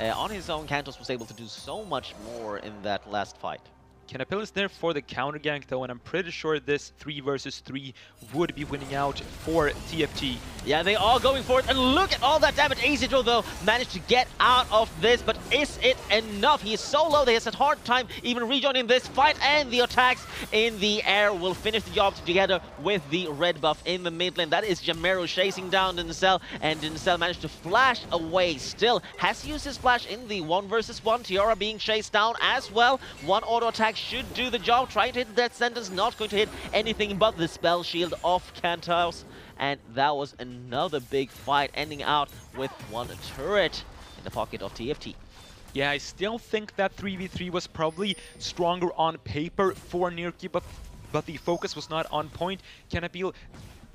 on his own, Kantos was able to do so much more in that last fight. Kenapil is there for the counter gank though, and I'm pretty sure this 3 versus 3 would be winning out for TFT. Yeah, they are going for it, and look at all that damage. Acidor, though, managed to get out of this, but is it enough? He is so low that he has a hard time even rejoining this fight, and the attacks in the air will finish the job together with the red buff in the mid lane. That is Jamero chasing down Denzel, and Denzel managed to flash away. Still has used his flash in the 1 versus 1. Tiara being chased down as well. One auto attack should do the job. Trying to hit that sentence, not going to hit anything but the spell shield of Kantos. And that was another big fight, ending out with one turret in the pocket of TFT. Yeah, I still think that 3v3 was probably stronger on paper for NYRIKKI, but the focus was not on point. Canapil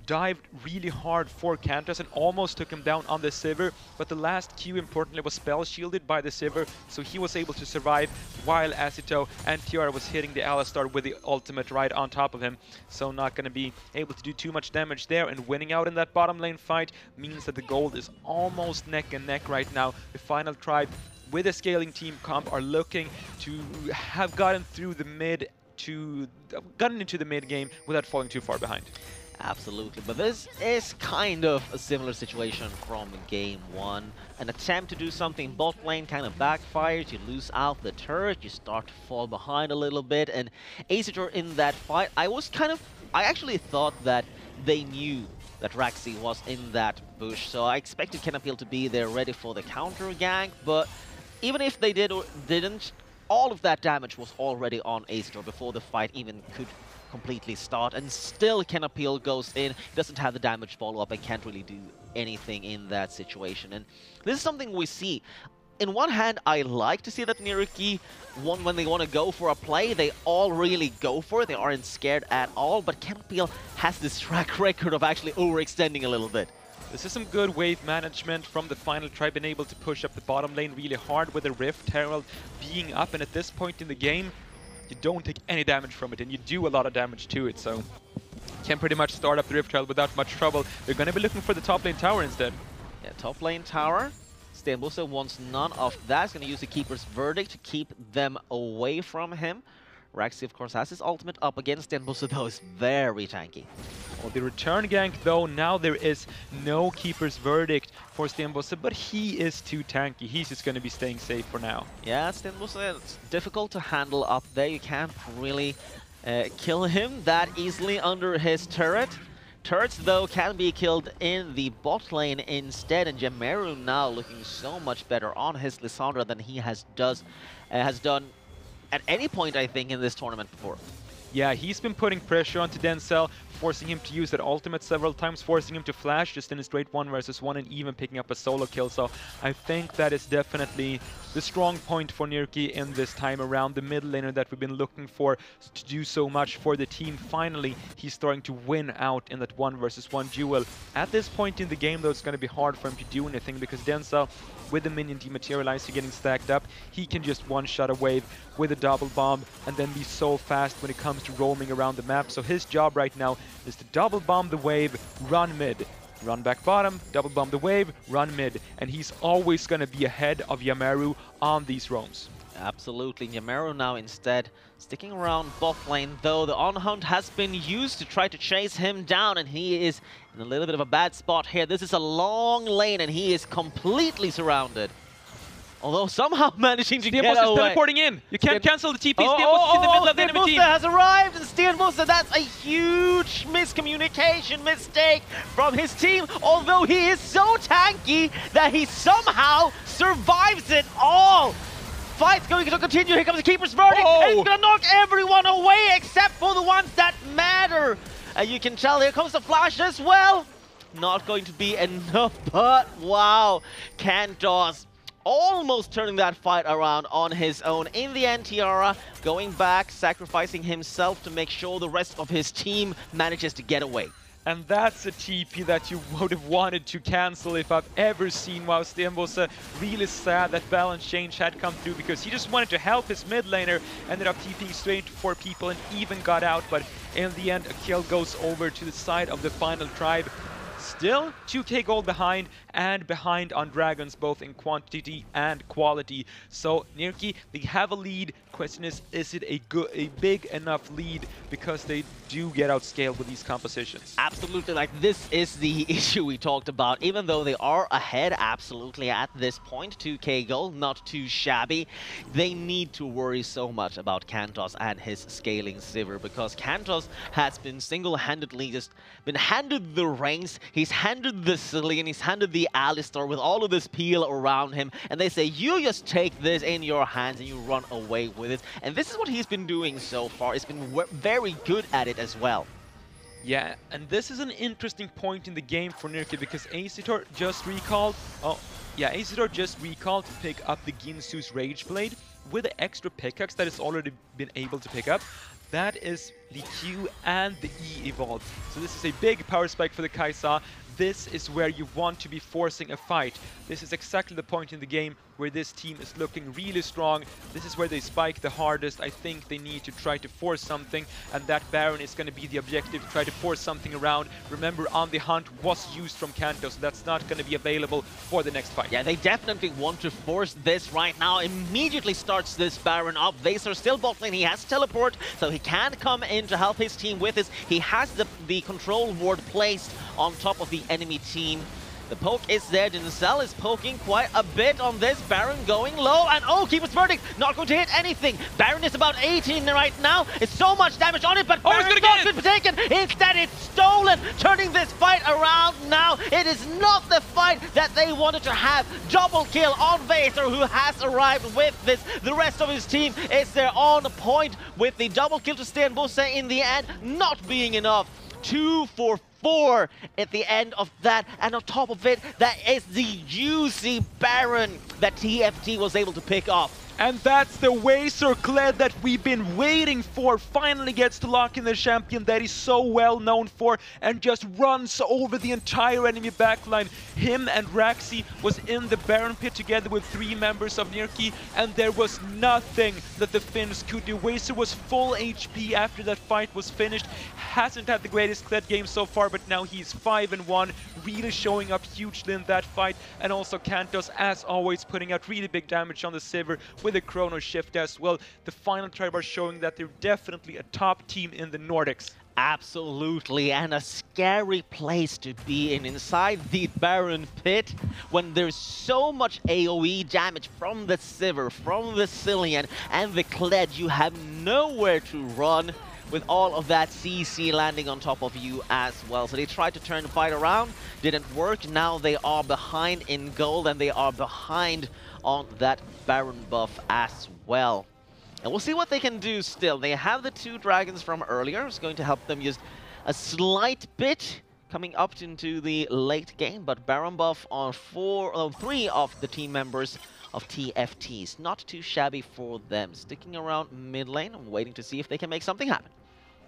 dived really hard for Kantos and almost took him down on the Sivir, but the last Q, importantly, was spell shielded by the Sivir, so he was able to survive while Acito and Tiara was hitting the Alistar with the ultimate right on top of him, so not going to be able to do too much damage there, and winning out in that bottom lane fight means that the gold is almost neck and neck right now. The final tribe with a scaling team comp are looking to have gotten through the gotten into the mid game without falling too far behind. Absolutely, but this is kind of a similar situation from game 1. An attempt to do something bot lane kind of backfires, you lose out the turret, you start to fall behind a little bit, and Acertor in that fight, I actually thought that they knew that Raxi was in that bush, so I expected Canapil to be there ready for the counter gank, but even if they did or didn't, all of that damage was already on Acertor before the fight even could completely start, and still Canapil goes in, doesn't have the damage follow-up and can't really do anything in that situation. And this is something we see. In one hand, I like to see that NYRIKKI, when they want to go for a play, they all really go for it, they aren't scared at all, but Canapil has this track record of actually overextending a little bit. This is some good wave management from the final tribe, been able to push up the bottom lane really hard with the Rift Herald being up, and at this point in the game, you don't take any damage from it, and you do a lot of damage to it, so can pretty much start up the Rift Herald without much trouble. They're going to be looking for the top lane tower instead. Yeah, top lane tower. Stenbosa wants none of that. He's going to use the Keeper's Verdict to keep them away from him. Raxi, of course, has his ultimate up against Stenbosa, though is very tanky. Well, the return gank, though, now there is no Keeper's Verdict for Stenbosa, but he is too tanky. He's just going to be staying safe for now. Yeah, Stenbosa, it's difficult to handle up there. You can't really kill him that easily under his turret. Turrets, though, can be killed in the bot lane instead, and Jemeru now looking so much better on his Lissandra than he has done at any point, I think, in this tournament before. Yeah, he's been putting pressure onto Denzel, forcing him to use that ultimate several times, forcing him to flash just in a straight 1v1 and even picking up a solo kill. So I think that is definitely the strong point for NYRIKKI in this time around. The mid laner that we've been looking for to do so much for the team. Finally, he's starting to win out in that 1v1 duel. At this point in the game, though, it's going to be hard for him to do anything because Denzel, with the minion dematerializer getting stacked up, he can just one-shot a wave with a double bomb and then be so fast when it comes to roaming around the map. So his job right now is to double bomb the wave, run mid, run back bottom, double bomb the wave, run mid, and he's always going to be ahead of Yamaru on these roams. Absolutely. Yamaru now instead sticking around bot lane, though the on-hunt has been used to try to chase him down, and he is in a little bit of a bad spot here. This is a long lane, and he is completely surrounded. Although somehow managing to get away. Stenbosa is teleporting in. You can't cancel the TP. Stenbosa is in the middle of the enemy team. has arrived, and Stenbosa, that's a huge miscommunication mistake from his team. Although he is so tanky that he somehow survives it all. Fight's going to continue. Here comes the Keeper's Verdict. And it's going to knock everyone away except for the ones that matter. And you can tell here comes the flash as well. Not going to be enough, but wow. Kantos almost turning that fight around on his own. In the end, Tiara going back, sacrificing himself to make sure the rest of his team manages to get away. And that's a TP that you would have wanted to cancel if I've ever seen. Wow, Stenbosa really sad that balance change had come through because he just wanted to help his mid laner, ended up TPing straight to 4 people and even got out, but in the end a kill goes over to the side of the final tribe. Still 2k gold behind, and behind on Dragons both in quantity and quality. So NYRIKKI, they have a lead. Question is it a big enough lead, because they do get outscaled with these compositions. Absolutely, like this is the issue we talked about. Even though they are ahead absolutely at this point, 2k gold, not too shabby, they need to worry so much about Kantos and his scaling Sivir, because Kantos has been single-handedly just been handed the reins. He's handed the Cillian, he's handed the Alistar with all of this peel around him, and they say, you just take this in your hands and you run away with with it. And this is what he's been doing so far. He's been very good at it as well. Yeah, and this is an interesting point in the game for NYRIKKI because Acitor just recalled. Oh, yeah, Acitor just recalled to pick up the Ginsu's Rage Blade with the extra pickaxe that it's already been able to pick up. That is the Q and the E evolved. So this is a big power spike for the Kai'Sa. This is where you want to be forcing a fight. This is exactly the point in the game where this team is looking really strong. This is where they spike the hardest. I think they need to try to force something, and that Baron is going to be the objective, to try to force something around. Remember, On the Hunt was used from Kanto, so that's not going to be available for the next fight. Yeah, they definitely want to force this right now. Immediately starts this Baron up. Vaser still bot lane. He has teleport, so he can come in to help his team with this. He has the control ward placed on top of the enemy team. The poke is there. Denzel is poking quite a bit on this. Baron going low, and oh, Keeper's Verdict not going to hit anything. Baron is about 18 right now. It's so much damage on it, but Baron's not going to be taken. Instead, it's stolen, turning this fight around now. It is not the fight that they wanted to have. Double kill on Vaser, who has arrived with this. The rest of his team is there on point with the double kill to Sten Bosse in the end, not being enough. 2 for 4 at the end of that, and on top of it, that is the juicy Baron that TFT was able to pick up. And that's the Vaser Kled that we've been waiting for. Finally gets to lock in the champion that he's so well known for and just runs over the entire enemy backline. Him and Raxi was in the Baron pit together with 3 members of NYRIKKI, and there was nothing that the Finns could do. Vaser was full HP after that fight was finished. Hasn't had the greatest Kled game so far, but now he's 5-1, really showing up hugely in that fight. And also Kantos, as always, putting out really big damage on the Sivir with a Chrono Shift as well. The final tribe are showing that they're definitely a top team in the Nordics. Absolutely, and a scary place to be in, inside the Baron pit, when there's so much AoE damage from the Sivir, from the Cillian, and the Kled. You have nowhere to run with all of that CC landing on top of you as well. So they tried to turn the fight around, didn't work. Now they are behind in gold, and they are behind on that Baron buff as well. And we'll see what they can do still. They have the 2 dragons from earlier. It's going to help them just a slight bit coming up into the late game, but Baron buff on 3 of the team members of TFTs. Not too shabby for them. Sticking around mid lane, waiting to see if they can make something happen.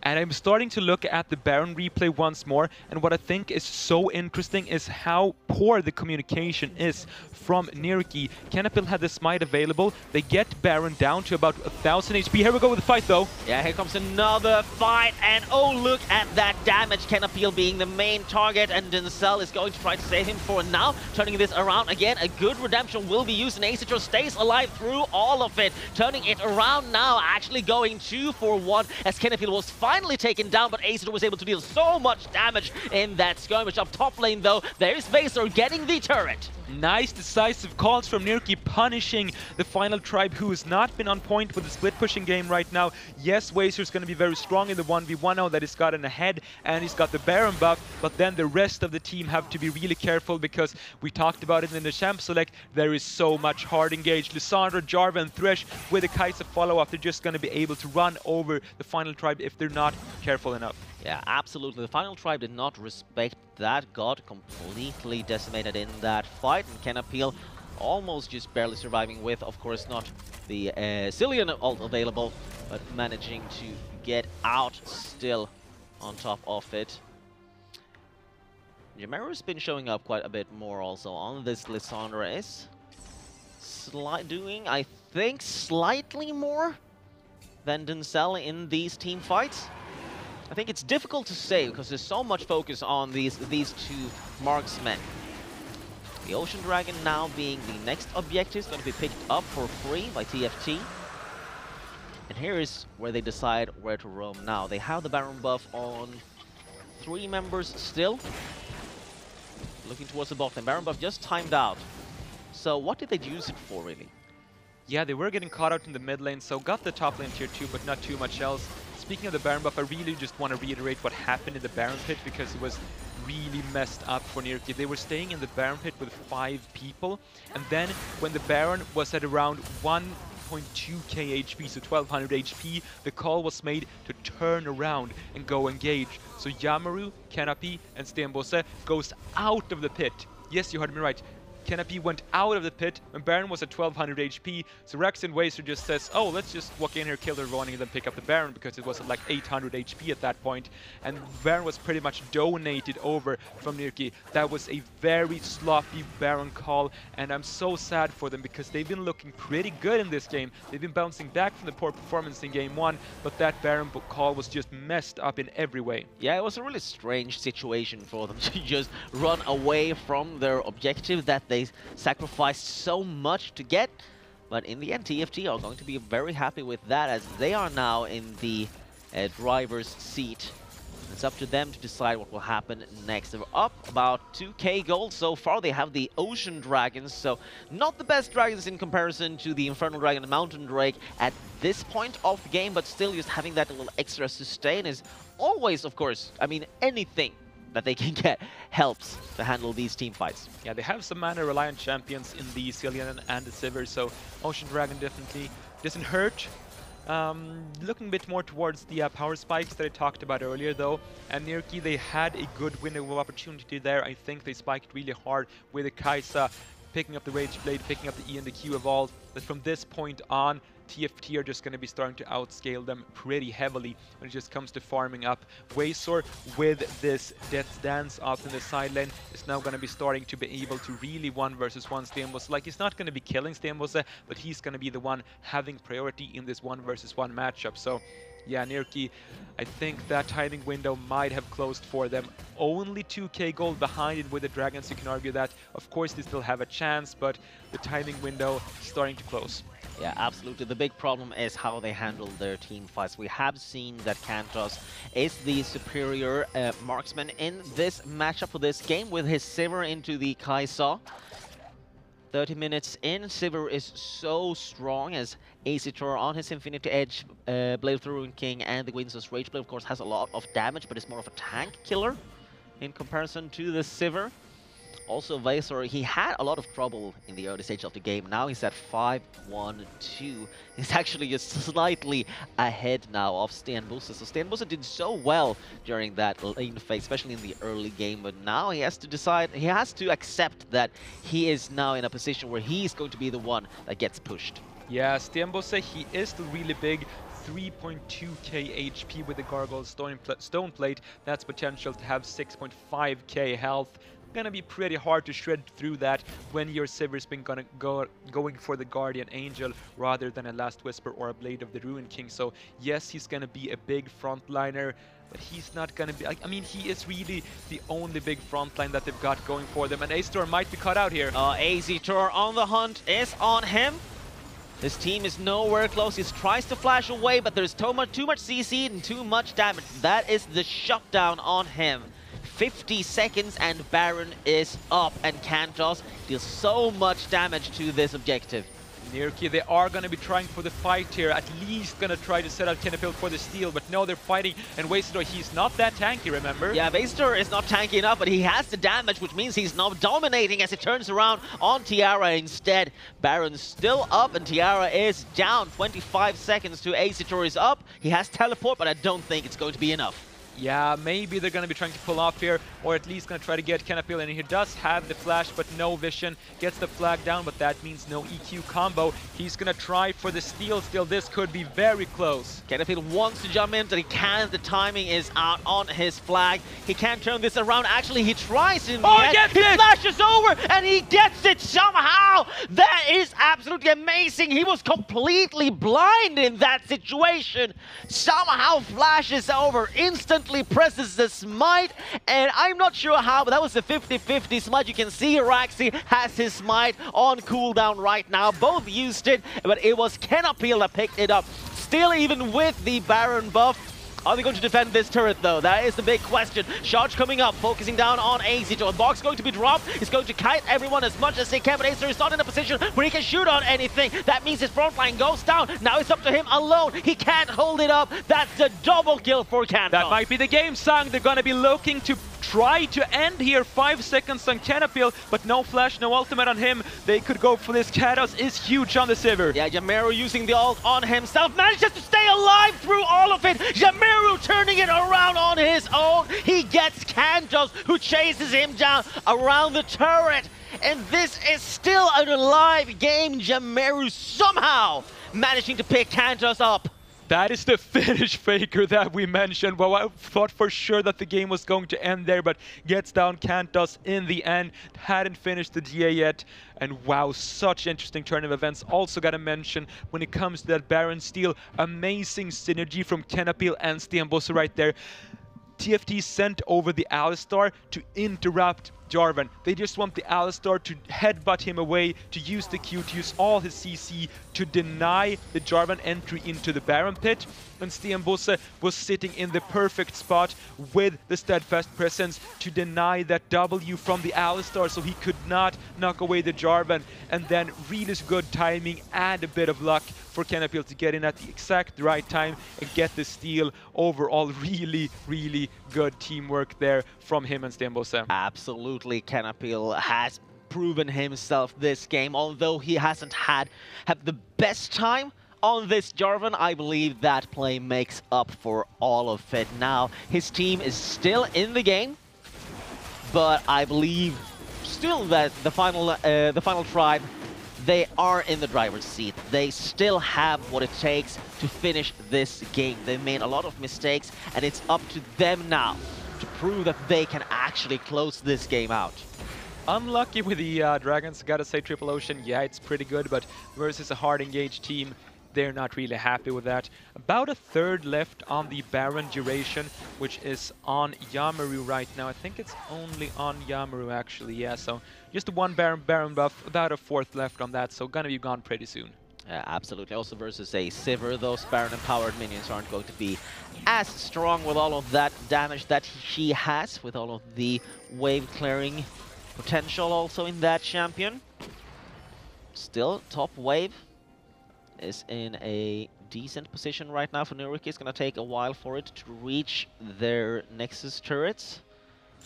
And I'm starting to look at the Baron replay once more, and what I think is so interesting is how poor the communication is from NYRIKKI. Kenapil had the smite available. They get Baron down to about 1000 HP. Here we go with the fight though. Yeah, here comes another fight, and oh, look at that damage. Kenapil being the main target, and Denzel is going to try to save him for now. Turning this around again, a good redemption will be used, and Acitor stays alive through all of it. Turning it around now, actually going 2 for 1, as Kenapil was finally taken down, but Acitor was able to deal so much damage in that skirmish. Up top lane though, there's Vaser getting the turret. Nice decisive calls from NYRIKKI, punishing the final tribe, who has not been on point with the split pushing game right now. Yes, Vaser's going to be very strong in the 1v1 now that he's gotten ahead, and he's got the Baron buff, but then the rest of the team have to be really careful, because we talked about it in the champ select. There is so much hard engage. Lissandra, Jarvan, and Thresh with a Kai'Sa follow-up. They're just going to be able to run over the final tribe if they're not careful enough. Yeah, absolutely. The final tribe did not respect that. Got completely decimated in that fight. And Kenapil almost just barely surviving with, of course, not the Cillian ult available, but managing to get out still on top of it. Jamaru's been showing up quite a bit more also on this. Lissandra is doing, I think, slightly more than Denzel in these team fights. I think it's difficult to say because there's so much focus on these 2 marksmen. The Ocean Dragon now being the next objective is going to be picked up for free by TFT. And here is where they decide where to roam now. They have the Baron buff on 3 members still. Looking towards the bottom. Baron buff just timed out. So what did they use it for, really? Yeah, they were getting caught out in the mid lane, so got the top lane tier 2, but not too much else. Speaking of the Baron buff, I really just want to reiterate what happened in the Baron pit, because it was really messed up for NYRIKKI. They were staying in the Baron pit with 5 people, and then when the Baron was at around 3.2k HP, so 1200 HP. The call was made to turn around and go engage. So Yamaru, Canopy, and Stenbosse goes out of the pit. Yes, you heard me right. Canopy went out of the pit when Baron was at 1200 HP, so Rex and Wazer just says, oh, let's just walk in here, kill everyone, and then pick up the Baron, because it was at like 800 HP at that point, and Baron was pretty much donated over from NYRIKKI. That was a very sloppy Baron call, and I'm so sad for them, because they've been looking pretty good in this game. They've been bouncing back from the poor performance in Game 1, but that Baron call was just messed up in every way. Yeah, it was a really strange situation for them to just run away from their objective that they sacrificed so much to get. But in the end, TFT are going to be very happy with that, as they are now in the driver's seat. It's up to them to decide what will happen next. They're up about 2k gold so far. They have the Ocean Dragons, so not the best dragons in comparison to the Infernal Dragon and Mountain Drake at this point of the game, but still just having that little extra sustain is always, of course, I mean, anything that they can get helps to handle these team fights. Yeah, they have some mana-reliant champions in the Cillian and the Sivir, so Ocean Dragon definitely doesn't hurt. Looking a bit more towards the power spikes that I talked about earlier, though, and NYRIKKI, they had a good window of opportunity there. I think they spiked really hard with the Kai'Sa, picking up the Rage Blade, picking up the E and the Q Evolve, but from this point on, TFT are just going to be starting to outscale them pretty heavily when it just comes to farming up. Wazer, with this Death's Dance off in the side lane, is now going to be starting to be able to really 1v1 Stenbosse. Like, he's not going to be killing Stenbosse, but he's going to be the one having priority in this 1v1 matchup. So yeah, NYRIKKI, I think that timing window might have closed for them. Only 2k gold behind it with the Dragons, you can argue that. Of course, they still have a chance, but the timing window is starting to close. Yeah, absolutely. The big problem is how they handle their team fights. We have seen that Kantos is the superior marksman in this matchup for this game, with his Sivir into the Kai'Sa. 30 minutes in, Sivir is so strong, as Acitor on his Infinity Edge, Blade of the Ruined King, and the Windsor's Rage Blade, of course, has a lot of damage, but it's more of a tank killer in comparison to the Sivir. Also, Wazer, he had a lot of trouble in the early stage of the game. Now he's at 5-1-2. He's actually just slightly ahead now of Stenbosse. So Stenbosse did so well during that lane phase, especially in the early game. But now he has to decide, he has to accept that he is now in a position where he's going to be the one that gets pushed. Yeah, Stenbosse, he is still really big. 3.2k HP with the Gargoyle Stone Plate. That's potential to have 6.5k health. Gonna be pretty hard to shred through that when your Sivir's been going for the Guardian Angel rather than a Last Whisper or a Blade of the Ruined King. So yes, he's gonna be a big frontliner, but he's not gonna be, I mean, he is really the only big frontline that they've got going for them, and Acitor might be caught out here. Acitor on the hunt is on him. His team is nowhere close. He tries to flash away, but there's too much CC and too much damage. That is the shutdown on him. 50 seconds and Baron is up, and Kantos deals so much damage to this objective. NYRIKKI, they are going to be trying for the fight here, at least going to try to set out Kennefield for the steal, but no, they're fighting, and Wazer, he's not that tanky, remember? Yeah, Wazer is not tanky enough, but he has the damage, which means he's now dominating as he turns around on Tiara instead. Baron's still up, and Tiara is down. 25 seconds to Acitor is up. He has teleport, but I don't think it's going to be enough. Yeah, maybe they're going to be trying to pull off here, or at least going to try to get Kennefield, and he does have the flash, but no vision. Gets the flag down, but that means no EQ combo. He's going to try for the steal still. This could be very close. Kennefield wants to jump in, but he can't. The timing is out on his flag. He can't turn this around. Actually, he tries in the end. He flashes over, and he gets it somehow. That is absolutely amazing. He was completely blind in that situation. Somehow flashes over, instantly presses the smite, and I'm not sure how, but that was a 50-50 smite. You can see Raxi has his smite on cooldown right now. Both used it, but it was Kennefield that picked it up. Still, even with the Baron buff, are they going to defend this turret, though? That is the big question. Charge coming up, focusing down on Acitor. The box going to be dropped. He's going to kite everyone as much as they can, but Acitor is not in a position where he can shoot on anything. That means his front line goes down. Now it's up to him alone. He can't hold it up. That's a double kill for Kantos. That might be the game, Sang. They're going to be looking to try to end here. 5 seconds on Kenapil, but no flash, no ultimate on him. They could go for this. Kados is huge on the Sivir. Yeah, Jamiru using the ult on himself, manages to stay alive through all of it. Jamiru turning it around on his own. He gets Kantos, who chases him down around the turret. And this is still an alive game. Jamiru somehow managing to pick Kantos up. That is the finish faker that we mentioned. Well, I thought for sure that the game was going to end there, but gets down Kantos in the end. Hadn't finished the GA yet. And wow, such interesting turn of events. Also got to mention, when it comes to that Baron steal, amazing synergy from Kenapil and Stenbosse right there. TFT sent over the Alistar to interrupt Jarvan. They just want the Alistar to headbutt him away, to use the Q, to use all his CC to deny the Jarvan entry into the Baron pit. And Stenbosse was sitting in the perfect spot with the Steadfast Presence to deny that W from the Alistar, so he could not knock away the Jarvan. And then really good timing and a bit of luck for Kenapil to get in at the exact right time and get the steal. Overall, really, really good teamwork there from him and Stenbosse. Absolutely, Kenapil has proven himself this game, although he hasn't had the best time on this Jarvan. I believe that play makes up for all of it. Now, his team is still in the game, but I believe still that the final tribe, they are in the driver's seat. They still have what it takes to finish this game. They made a lot of mistakes, and it's up to them now to prove that they can actually close this game out. Unlucky with the Dragons, gotta say. Triple Ocean, yeah, it's pretty good, but versus a hard engaged team, they're not really happy with that. About a third left on the Baron duration, which is on Yamaru right now. I think it's only on Yamaru actually, yeah, so just one Baron buff, about a fourth left on that, so gonna be gone pretty soon. Absolutely. Also versus a Sivir, those Baron-empowered minions aren't going to be as strong with all of that damage that she has, with all of the wave-clearing potential also in that champion. Still, top wave is in a decent position right now for NYRIKKI. It's going to take a while for it to reach their Nexus turrets.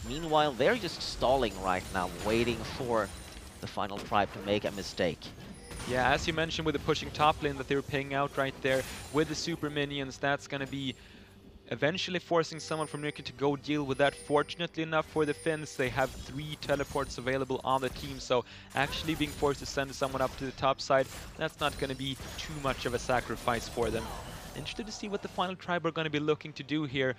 Meanwhile, they're just stalling right now, waiting for the final tribe to make a mistake. Yeah, as you mentioned with the pushing top lane that they were paying out right there with the super minions, that's going to be eventually forcing someone from NYRIKKI to go deal with that. Fortunately enough for the Finns, they have 3 teleports available on the team, so actually being forced to send someone up to the top side, that's not going to be too much of a sacrifice for them. Interested to see what the final tribe are going to be looking to do here,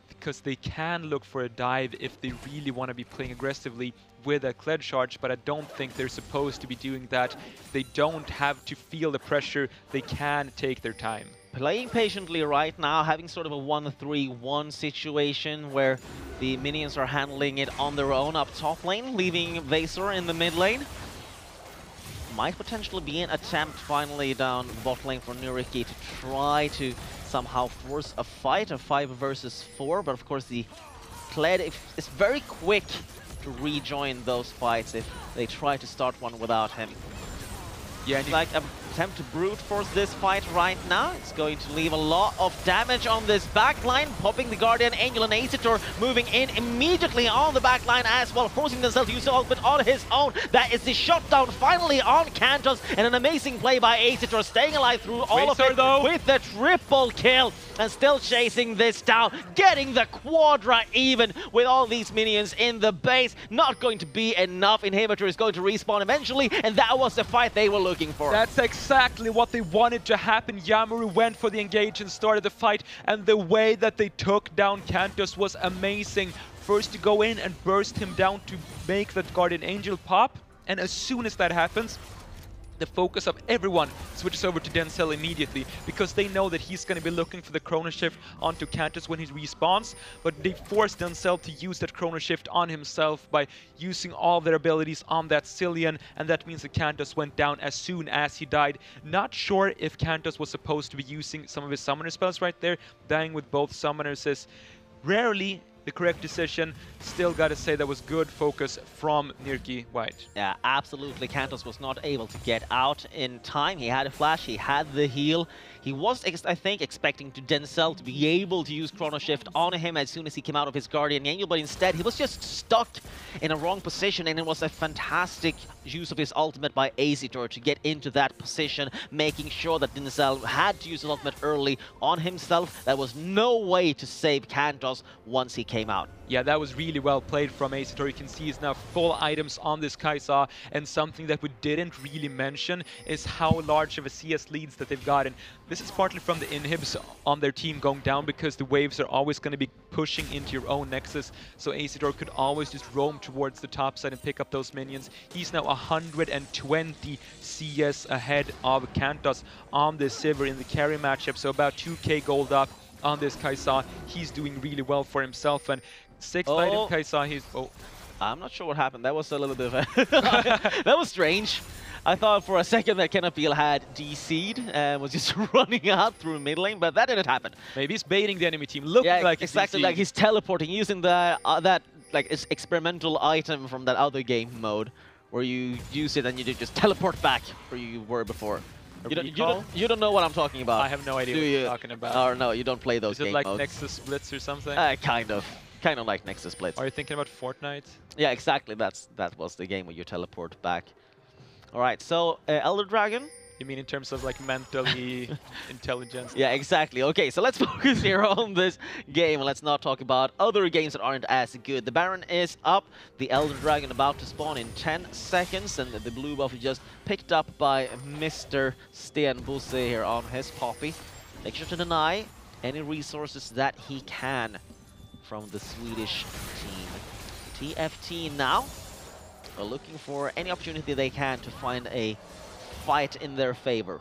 because they can look for a dive if they really want to be playing aggressively with a Kled charge, but I don't think they're supposed to be doing that. They don't have to feel the pressure, they can take their time. Playing patiently right now, having sort of a 1-3-1 situation where the minions are handling it on their own up top lane, leaving Vaesor in the mid lane. Might potentially be an attempt finally down bot lane for NYRIKKI to try to somehow force a fight, a 5 versus 4, but of course the Kled is very quick to rejoin those fights if they try to start one without him. Yeah, it's like an attempt to brute force this fight right now. It's going to leave a lot of damage on this backline, popping the Guardian Angel and Acitor moving in immediately on the backline as well, forcing themselves to use the ultimate on his own. That is the shutdown finally on Kantos, and an amazing play by Acitor, staying alive through all of it though, with the triple kill, and still chasing this down, getting the Quadra even with all these minions in the base. Not going to be enough. Inhibitor is going to respawn eventually, and that was the fight they were looking for. That's exactly what they wanted to happen. Yamaru went for the engage and started the fight, and the way that they took down Kantos was amazing. First to go in and burst him down to make that Guardian Angel pop, and as soon as that happens, the focus of everyone switches over to Denzel immediately, because they know that he's going to be looking for the Chrono Shift onto Kantos when he respawns, but they force Denzel to use that Chrono Shift on himself by using all their abilities on that Cillian, and that means that Kantos went down as soon as he died. Not sure if Kantos was supposed to be using some of his summoner spells right there. Dying with both summoners is rarely the correct decision. Still gotta say that was good focus from NYRIKKI White. Yeah, absolutely. Kantos was not able to get out in time. He had a flash, he had the heal. He was, I think, expecting to Denzel to be able to use Chrono Shift on him as soon as he came out of his Guardian Angel, but instead he was just stuck in a wrong position, and it was a fantastic use of his ultimate by Azitor to get into that position, making sure that Denzel had to use his ultimate early on himself. There was no way to save Kantos once he came out. Yeah, that was really well played from Azitor. You can see he's now full items on this Kai'Sa, and something that we didn't really mention is how large of a CS leads that they've gotten. This is partly from the inhibs on their team going down, because the waves are always going to be pushing into your own Nexus, so Azitor could always just roam towards the top side and pick up those minions. He's now 120 CS ahead of Kantos on this Sivir in the carry matchup, so about 2k gold up on this Kai'Sa. He's doing really well for himself, and 6th item Kai'Sa, he's... Oh. I'm not sure what happened. That was a little bit of a... that was strange. I thought for a second that Kenapil had DC'd and was just running out through mid lane, but that didn't happen. Maybe he's baiting the enemy team. Look, like exactly, like he's teleporting, using the that like experimental item from that other game mode, where you use it and you just teleport back where you were before. You don't know what I'm talking about. I have no idea what you're talking about. Or no, you don't play those game modes. Is it like Nexus Splits or something? Kind of like Nexus Splits. Are you thinking about Fortnite? Yeah, exactly. That was the game where you teleport back. All right, so Elder Dragon. You mean in terms of like mentally intelligence? Yeah, exactly. Okay, so let's focus here on this game and let's not talk about other games that aren't as good. The Baron is up, the Elder Dragon about to spawn in 10 seconds, and the blue buff is just picked up by Mr. Sten Busse here on his Poppy. Make sure to deny any resources that he can from the Swedish team. TFT now are looking for any opportunity they can to find a fight in their favor.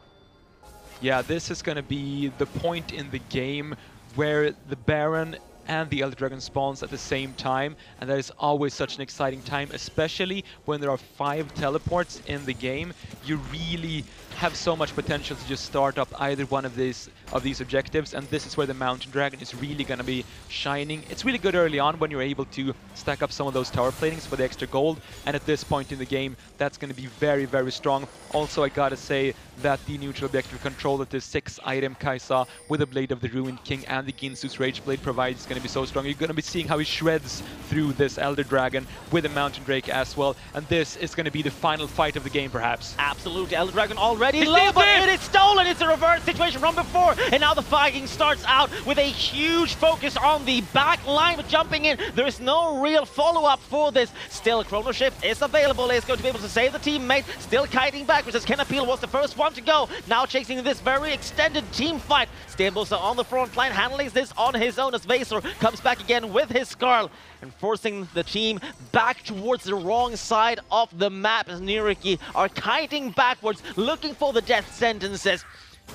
Yeah, this is going to be the point in the game where the Baron and the Elder Dragon spawns at the same time, and that is always such an exciting time, especially when there are 5 teleports in the game. You really have so much potential to just start up either one of these objectives, and this is where the Mountain Dragon is really going to be shining. It's really good early on when you're able to stack up some of those tower platings for the extra gold, and at this point in the game, that's going to be very, very strong. Also, I gotta say that the neutral objective control that this 6-item Kai'Sa with the Blade of the Ruined King and the Ginsu's Rage Blade provides is going to be so strong. You're going to be seeing how he shreds through this Elder Dragon with the Mountain Drake as well, and this is going to be the final fight of the game, perhaps. Absolutely. Elder Dragon already low, but it is stolen. It's a reverse situation from before, and now the fighting starts out with a huge focus on the back line, jumping in. There is no real follow-up for this. Still, Chrono Shift is available. It's going to be able to save the teammate. Still kiting backwards as Kenapil was the first one to go. Now chasing this very extended team fight. Stambosa on the front line, handling this on his own as Vaser comes back again with his Skarl and forcing the team back towards the wrong side of the map as NYYRIKKI are kiting backwards, looking for the death sentences.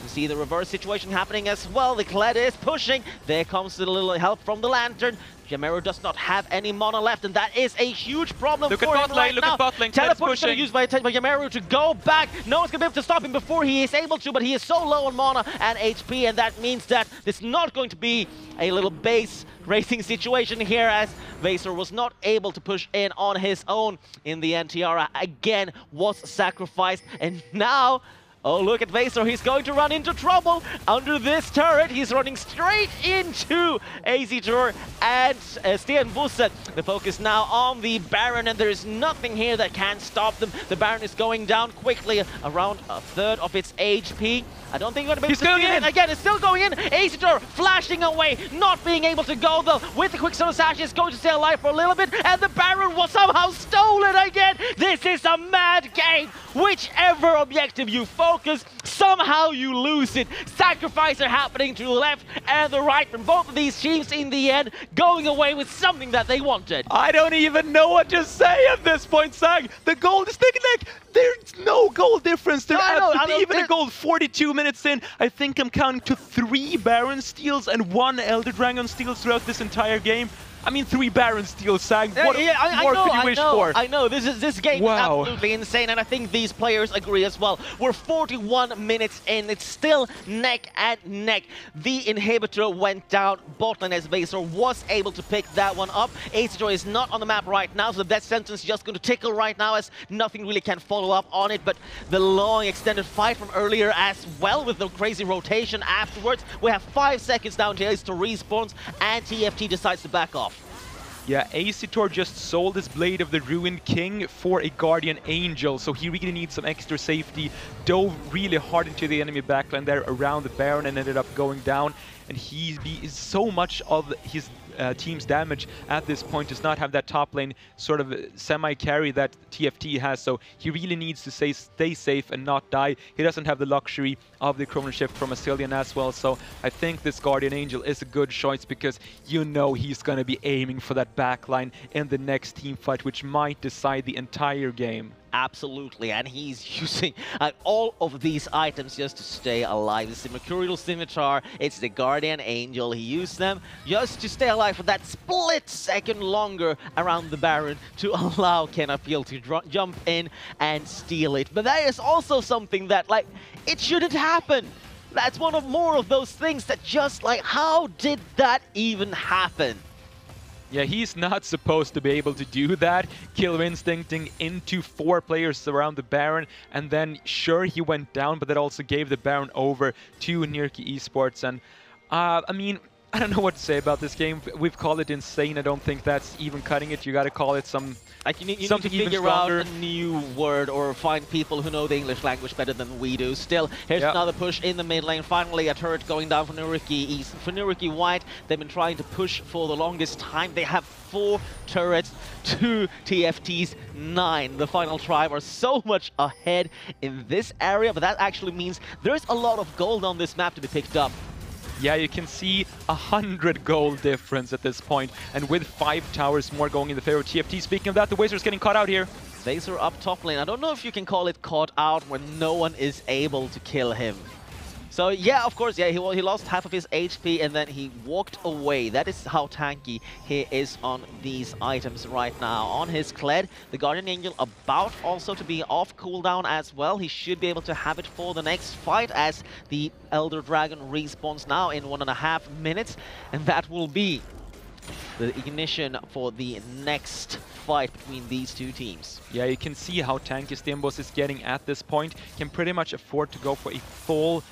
You see the reverse situation happening as well. The Kled is pushing. There comes a little help from the Lantern. Jamero does not have any mana left, and that is a huge problem for him right now. Look at bot lane, Teleport is going to be used by Jamero to go back. No one's going to be able to stop him before he is able to, but he is so low on mana and HP, and that means that it's not going to be a little base racing situation here, as Vaser was not able to push in on his own. In the end, Tiara again was sacrificed, and now... oh, look at Vaser. He's going to run into trouble under this turret. He's running straight into Azitor and Sten Busse. The focus now on the Baron, and there's nothing here that can stop them. The Baron is going down quickly, around a third of its HP. I don't think you're going to be able to see it. Again, it's still going in. Azitor flashing away, not being able to go though. With the Quicksilver Sash, is going to stay alive for a little bit, and the Baron was somehow stolen again. This is a mad game. Whichever objective you focus, somehow you lose it. Sacrifice are happening to the left and the right from both of these teams in the end, going away with something that they wanted. I don't even know what to say at this point, Sang. The gold is taking like, there's no goal difference. There's absolutely even a goal 42 minutes in. I think I'm counting to 3 Baron steals and 1 Elder Dragon steals throughout this entire game. I mean, 3 Barons still sang. Yeah, What yeah, more could you wish for? I know. This game Wow. is absolutely insane, and I think these players agree as well. We're 41 minutes in. It's still neck and neck. The inhibitor went down. Botlane as Vaser was able to pick that one up. Ace is not on the map right now, so the death sentence is just going to tickle right now as nothing really can follow up on it. But the long extended fight from earlier as well with the crazy rotation afterwards. We have 5 seconds down to Ace to respawns, and TFT decides to back off. Yeah, Acitor just sold his Blade of the Ruined King for a Guardian Angel, so he really needs some extra safety. Dove really hard into the enemy backline there around the Baron and ended up going down. And so much of his team's damage at this point does not have that top lane sort of semi-carry that TFT has, so he really needs to stay safe and not die. He doesn't have the luxury of the Chrono Shift from Asilian as well, so I think this Guardian Angel is a good choice because you know he's going to be aiming for that backline in the next team fight, which might decide the entire game. Absolutely, and he's using all of these items just to stay alive. It's the Mercurial Scimitar, it's the Guardian Angel. He used them just to stay alive for that split second longer around the Baron to allow Kenapil to jump in and steal it. But that is also something that, like, it shouldn't happen. That's one of more of those things that just, like, how did that even happen? Yeah, he's not supposed to be able to do that. Kill instincting into 4 players around the Baron, and then sure he went down, but that also gave the Baron over to NYYRIKKI Esports. And I mean, I don't know what to say about this game. We've called it insane. I don't think that's even cutting it. You got to call it some you need something to even figure out stronger. a new word or find people who know the English language better than we do. Still, here's another push in the mid lane. Finally, a turret going down for NYYRIKKI East. For NYYRIKKI White, they've been trying to push for the longest time. They have 4 turrets to TFT's 9. The final tribe are so much ahead in this area, but that actually means there's a lot of gold on this map to be picked up. Yeah, you can see 100 gold difference at this point, and with 5 towers more going in the favor of TFT. Speaking of that, the Wizards getting caught out here. Vaser up top lane. I don't know if you can call it caught out when no one is able to kill him. So yeah, of course, yeah, he lost half of his HP and then he walked away. That is how tanky he is on these items right now. On his Kled, the Guardian Angel about also to be off cooldown as well. He should be able to have it for the next fight as the Elder Dragon respawns now in 1.5 minutes. And that will be the ignition for the next fight between these two teams. Yeah, you can see how tanky Stimbos is getting at this point. Can pretty much afford to go for a full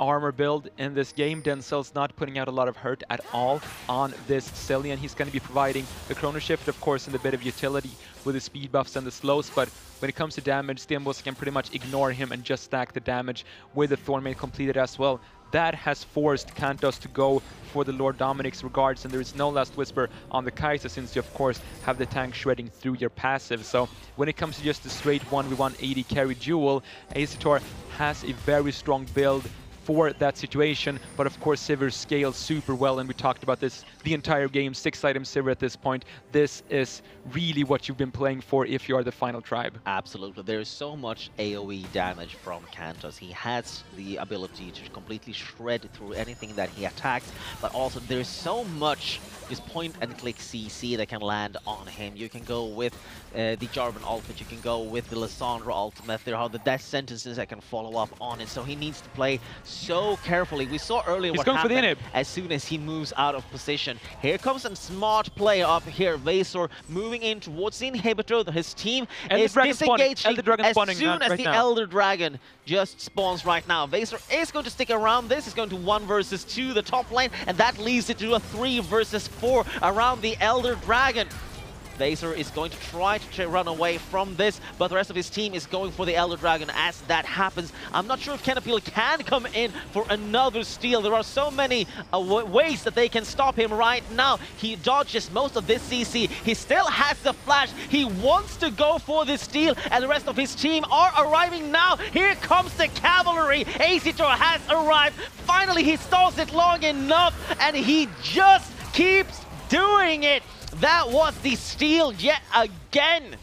armor build in this game. Denzel's not putting out a lot of hurt at all on this Cillian. He's going to be providing the Chrono Shift, of course, and a bit of utility with the speed buffs and the slows, but when it comes to damage, Stimbos can pretty much ignore him and just stack the damage with the Thornmail completed as well. That has forced Kantos to go for the Lord Dominic's regards, and there is no Last Whisper on the Kai'Sa since you, of course, have the tank shredding through your passive. So when it comes to just the straight 1v1 AD carry duel, Acitor has a very strong build for that situation, but of course Sivir scales super well, and we talked about this the entire game. 6-item Sivir at this point. This is really what you've been playing for if you are the final tribe. Absolutely. There is so much AoE damage from Kantos. He has the ability to completely shred through anything that he attacks, but also there's so much just point-and-click CC that can land on him. You can go with the Jarvan ultimate, you can go with the Lissandra ultimate. There are the death sentences that can follow up on it, so he needs to play so carefully. We saw earlier what happened as soon as he moves out of position. Here comes some smart play up here. Vaser moving in towards the inhibitor. His team is disengaging as soon as the Elder Dragon just spawns right now. Vaser is going to stick around this. He's going to 1 versus 2 the top lane, and that leads it to a 3 versus 4 around the Elder Dragon. Vaser is going to try to run away from this, but the rest of his team is going for the Elder Dragon as that happens. I'm not sure if Kenapil can come in for another steal. There are so many ways that they can stop him right now. He dodges most of this CC. He still has the flash. He wants to go for this steal, and the rest of his team are arriving now. Here comes the cavalry. Acitor has arrived. Finally, he stalls it long enough, and he just keeps doing it. That was the steal yet again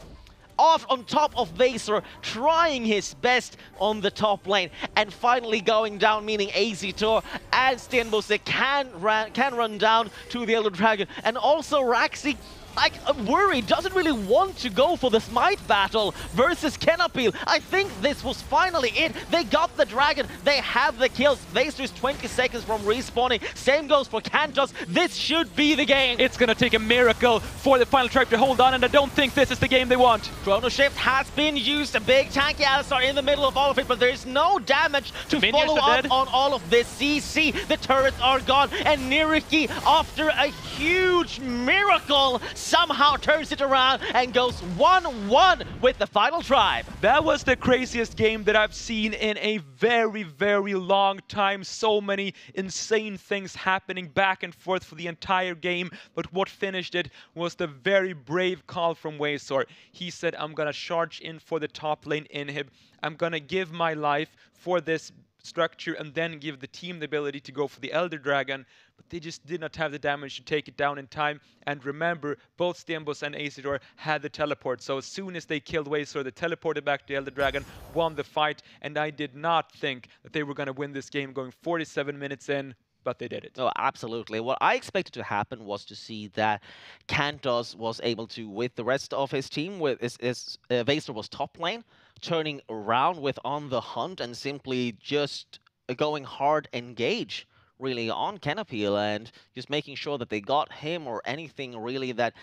off on top of Vaser, trying his best on the top lane, and finally going down, meaning Azitor and Stenbose can run down to the Elder Dragon, and also Raxi, like, Worry doesn't really want to go for the Smite battle versus Kenapil. I think this was finally it. They got the Dragon. They have the kills. Vaster's 20 seconds from respawning. Same goes for Kantos. This should be the game. It's gonna take a miracle for the final tribe to hold on, and I don't think this is the game they want. Chrono Shift has been used. A big tanky Alistar in the middle of all of it, but there's no damage to follow up on all of this. CC, the turrets are gone, and NYYRIKKI, after a huge miracle, somehow turns it around and goes 1-1 with the final tribe. That was the craziest game that I've seen in a very, very long time. So many insane things happening back and forth for the entire game. But what finished it was the very brave call from Waysor. He said, I'm gonna charge in for the top lane inhib. I'm gonna give my life for this structure and then give the team the ability to go for the Elder Dragon, but they just did not have the damage to take it down in time. And remember, both Stenbos and Azitor had the teleport, so as soon as they killed Waysor, they teleported back to the Elder Dragon, won the fight, and I did not think that they were going to win this game going 47 minutes in, but they did it. Oh, absolutely. What I expected to happen was to see that Kantos was able to, with the rest of his team, with Vaser was top lane, turning around with On the Hunt and simply just going hard engage really on Kenapil and just making sure that they got him or anything really that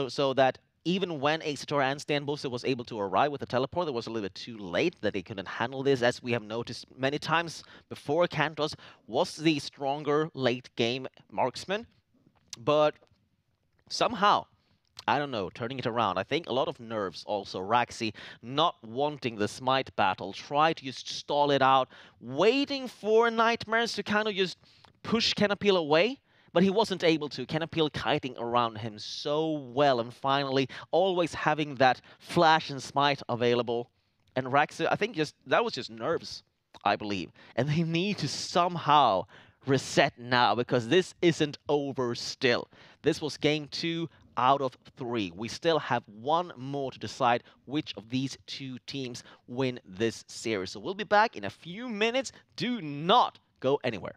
so that even when Azitor and Stenbose was able to arrive with the teleport, it was a little bit too late, that they couldn't handle this, as we have noticed many times before. Kantos was the stronger late-game marksman, but somehow, I don't know, turning it around. I think a lot of nerves also. Raxi not wanting the Smite battle, try to just stall it out, waiting for Nightmares to kind of just push Kenapil away. But he wasn't able to. Kenapil kiting around him so well, and finally always having that flash and smite available. And Raxi, I think that was just nerves, I believe. And they need to somehow reset now, because this isn't over still. This was game 2 out of 3. We still have one more to decide which of these two teams win this series. So we'll be back in a few minutes. Do not go anywhere.